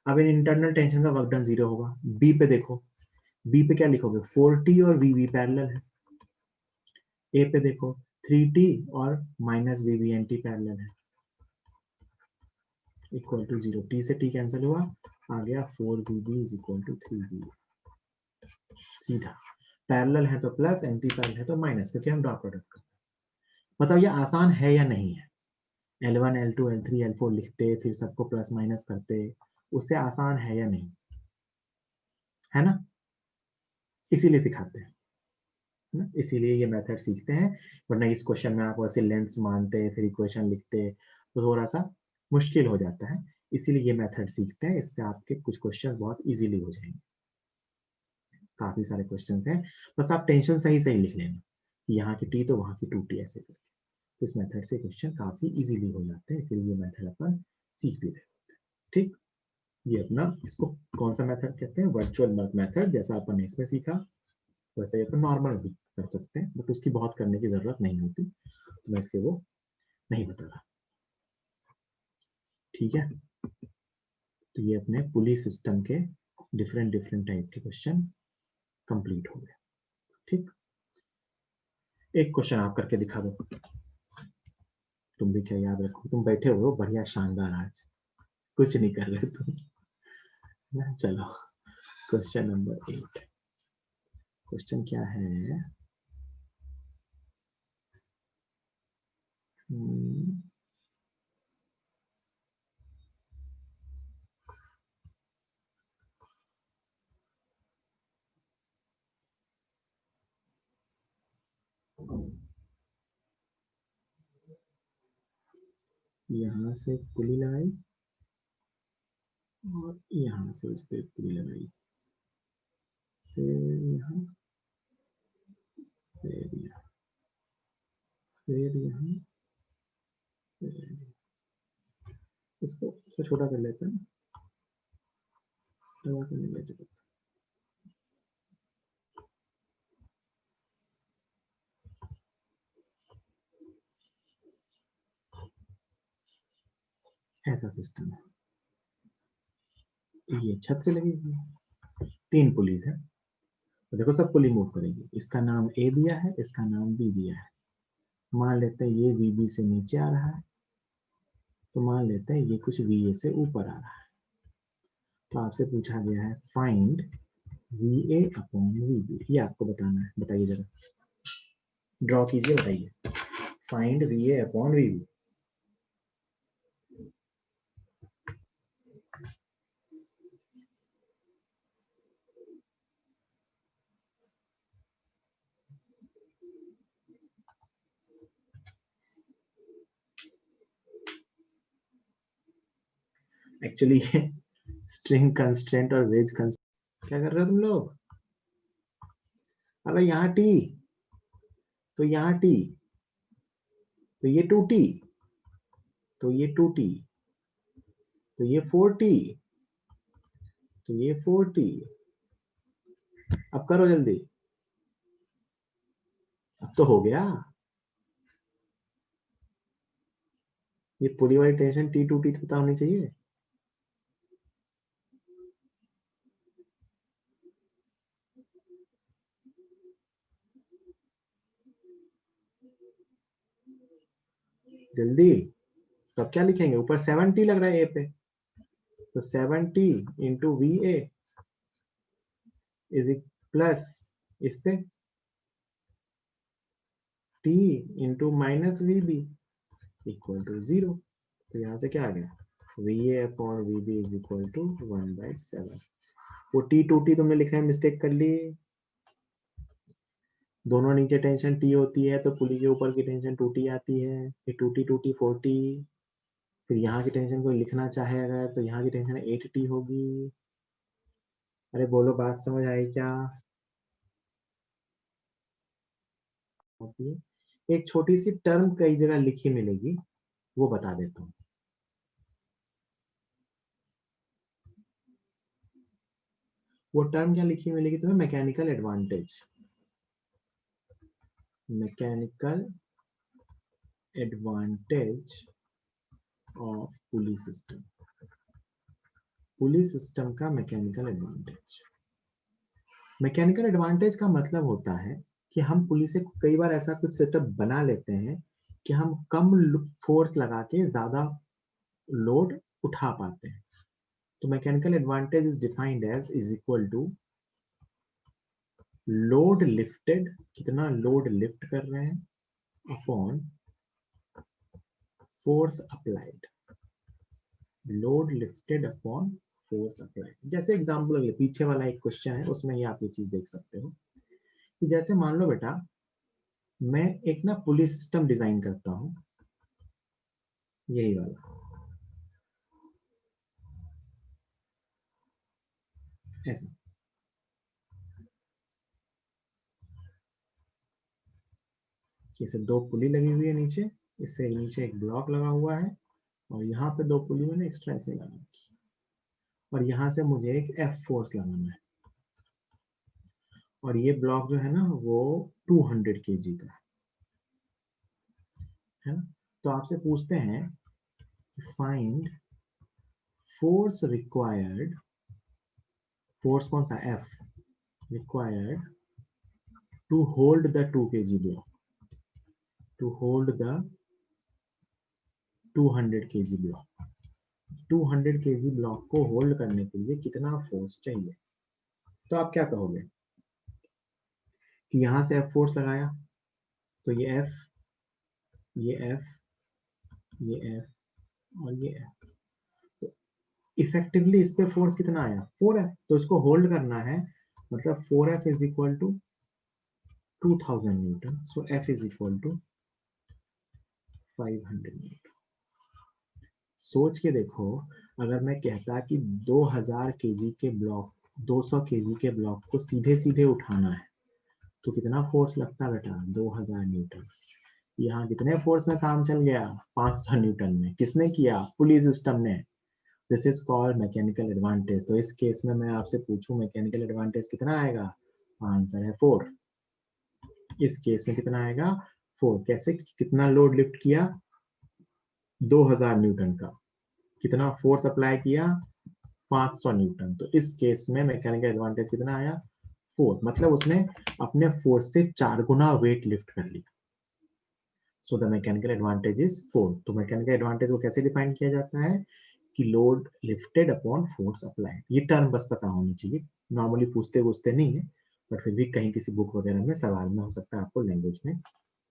अब इन इंटरनल टेंशन का वर्क डन 0 होगा। बी पे देखो, बी पे क्या लिखोगे 4T और वी पैरेलल है। ए पे देखो 3T और minus V N T parallel है, इक्वल टू 0। टी से टी कैंसिल हुआ, आ गया 4VB is equal to 3VA। सीधा पैरेलल है तो प्लस, एंटी पैरेलल है तो माइनस, क्योंकि हम डॉट प्रोडक्ट करते हैं। मतलब ये आसान है या नहीं है? L1, L2, L3, L4 लिखते फिर सबको प्लस माइनस करते, उससे आसान है या नहीं? है ना, इसीलिए सिखाते हैं ना, इसीलिए ये मेथड सीखते हैं। वरना इस क्वेश्चन में आप वैसे लेंथ्स मानते फिर इक्वेशन लिखते तो थोड़ा सा मुश्किल हो जाता है, इसीलिए ये मेथड सीखते हैं। इससे आपके कुछ क्वेश्चन बहुत इजीली हो जाएंगे। काफी सारे क्वेश्चन हैं, बस आप टेंशन सही सही लिख लेना, यहाँ की टी तो वहां की 2T ऐसे करके। तो इस मेथड से क्वेश्चन काफी इजीली हो जाते हैं, इसलिए ये मेथड अपन सीख भी रहे होते हैं। ठीक, ये अपना, इसको कौन सा मेथड कहते हैं? Virtual method. जैसा अपन ने इसमें सीखा वैसे ही अपन नॉर्मल भी कर सकते हैं, बट उसकी बहुत करने की जरूरत नहीं होती, तो मैं इसलिए वो नहीं बता रहा। ठीक है, तो ये अपने पुली सिस्टम के डिफरेंट डिफरेंट टाइप के क्वेश्चन कंप्लीट हो गए। ठीक, एक क्वेश्चन आप करके दिखा दो, तुम भी क्या याद रखो, तुम बैठे हुए हो बढ़िया शानदार, आज कुछ नहीं कर रहे तुम। चलो क्वेश्चन नंबर 8, क्वेश्चन क्या है? यहाँ से पुली लगाई और यहाँ से उस पर पुली लगाई, फिर यहाँ, फिर यहाँ, फिर यहाँ, इसको छोटा कर लेते हैं, दबा कर लेते हैं। ऐसा सिस्टम है, ये छत से लगी हुई है, 3 पुलिस है, तो देखो सब पुली मूव करेगी। इसका नाम ए दिया है, इसका नाम बी दिया है। मान लेते हैं ये वी बी से नीचे आ रहा है, तो मान लेते हैं ये कुछ वी ए से ऊपर आ रहा है। तो आपसे पूछा गया है find V A upon V B, ये आपको बताना है। बताइए जरा, ड्रॉ कीजिए, बताइए। Find V A upon V B. Actually string constraint और वेज कंस्ट्रेंट क्या कर रहे हो तुम लोग? अबे यहाँ टी, तो यहाँ टी, तो ये 2T, तो ये 2T, तो ये 4T, तो ये 4T। अब करो जल्दी, अब तो हो गया। ये पुली वाली टेंशन T2T पता होनी चाहिए। जल्दी। तो अब क्या लिखेंगे, ऊपर 7T लग रहा है ए पे, तो 7T into VA is plus इस पे T into minus VB equal to 0। तो यहाँ से क्या आ गया, VA अपॉन VB इज इक्वल टू 1/7। वो T2T तुमने लिखा है, मिस्टेक कर ली, दोनों नीचे टेंशन T होती है तो पुली के ऊपर की टेंशन 2T आती है, फिर 2T 4T, फिर यहाँ की टेंशन को लिखना चाहे अगर तो यहाँ की टेंशन 8T होगी। अरे बोलो, बात समझ आई क्या होती है। एक छोटी सी टर्म कई जगह लिखी मिलेगी, वो बता देता हूँ। वो टर्म क्या लिखी मिलेगी तुम्हें, mechanical advantage. Mechanical advantage of pulley system, pulley system का मैकेनिकल एडवांटेज। मैकेनिकल एडवांटेज का मतलब होता है कि हम पुली से कई बार ऐसा कुछ सेटअप बना लेते हैं कि हम कम फोर्स लगा के ज्यादा लोड उठा पाते हैं। तो mechanical advantage is defined as is equal to load lifted, कितना लोड लिफ्ट कर रहे हैं, upon force applied, load lifted upon force applied. जैसे एग्जांपल अगले पीछे वाला एक क्वेश्चन है, उसमें ही आप ये चीज देख सकते हो कि जैसे मान लो बेटा, मैं एक ना पुली सिस्टम डिजाइन करता हूं, यही वाला ऐसा, जैसे दो पुली लगी हुई है नीचे, इससे नीचे एक ब्लॉक लगा हुआ है, और यहाँ पे दो पुली मैंने एक्स्ट्रा ऐसे लगा रखी, और यहाँ से मुझे एक F फोर्स लगाना और ये ब्लॉक जो है ना वो 200 kg का है ना। तो आपसे पूछते हैं फाइंड फोर्स रिक्वायर्ड, फोर्स कौन सा, F required to hold the 2 kg block, to hold the 200 kg block, 200 kg block को होल्ड करने के लिए कितना फोर्स चाहिए। तो आप क्या कहोगे कि यहां से F फोर्स लगाया तो ये F, ये F, ये F और ये F, तो इफेक्टिवली इस पे फोर्स कितना आया, 4F। तो इसको होल्ड करना है, मतलब 4F is equal to 2000 newton, so F is equal to 500 newton. सोच के देखो, अगर मैं कहता कि 2000 केजी के ब्लॉक, 200 केजी के ब्लॉक को सीधे सीधे उठाना है तो कितना फोर्स लगता बेटा, 2000 न्यूटन। यहाँ कितने फोर्स में काम चल गया, 500 न्यूटन में। किसने किया, पुली सिस्टम ने। This is called mechanical advantage. तो इस केस में मैं आपसे पूछूं मैकेनिकल एडवांटेज कितना आएगा, आंसर है 4। इस केस में कितना आएगा, 4। कैसे, कितना लोड लिफ्ट किया, 2000 न्यूटन का, कितना फोर्स अप्लाई किया, 500 न्यूटन। तो इस केस में मैकेनिकल एडवांटेज कितना आया, 4। मतलब उसने अपने फोर्स से 4 गुना वेट लिफ्ट कर लिया। So the mechanical advantage is 4। तो मैकेनिकल एडवांटेज को कैसे डिफाइन किया जाता है कि load lifted upon force applied. ये टर्म बस पता होनी चाहिए, नॉर्मली पूछते नहीं है, बट फिर भी कहीं किसी बुक वगैरह में सवाल में हो सकता है आपको लैंग्वेज में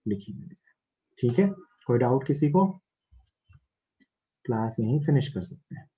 लिखी मिल जाए। ठीक है, कोई डाउट किसी को, क्लास यहीं फिनिश कर सकते हैं।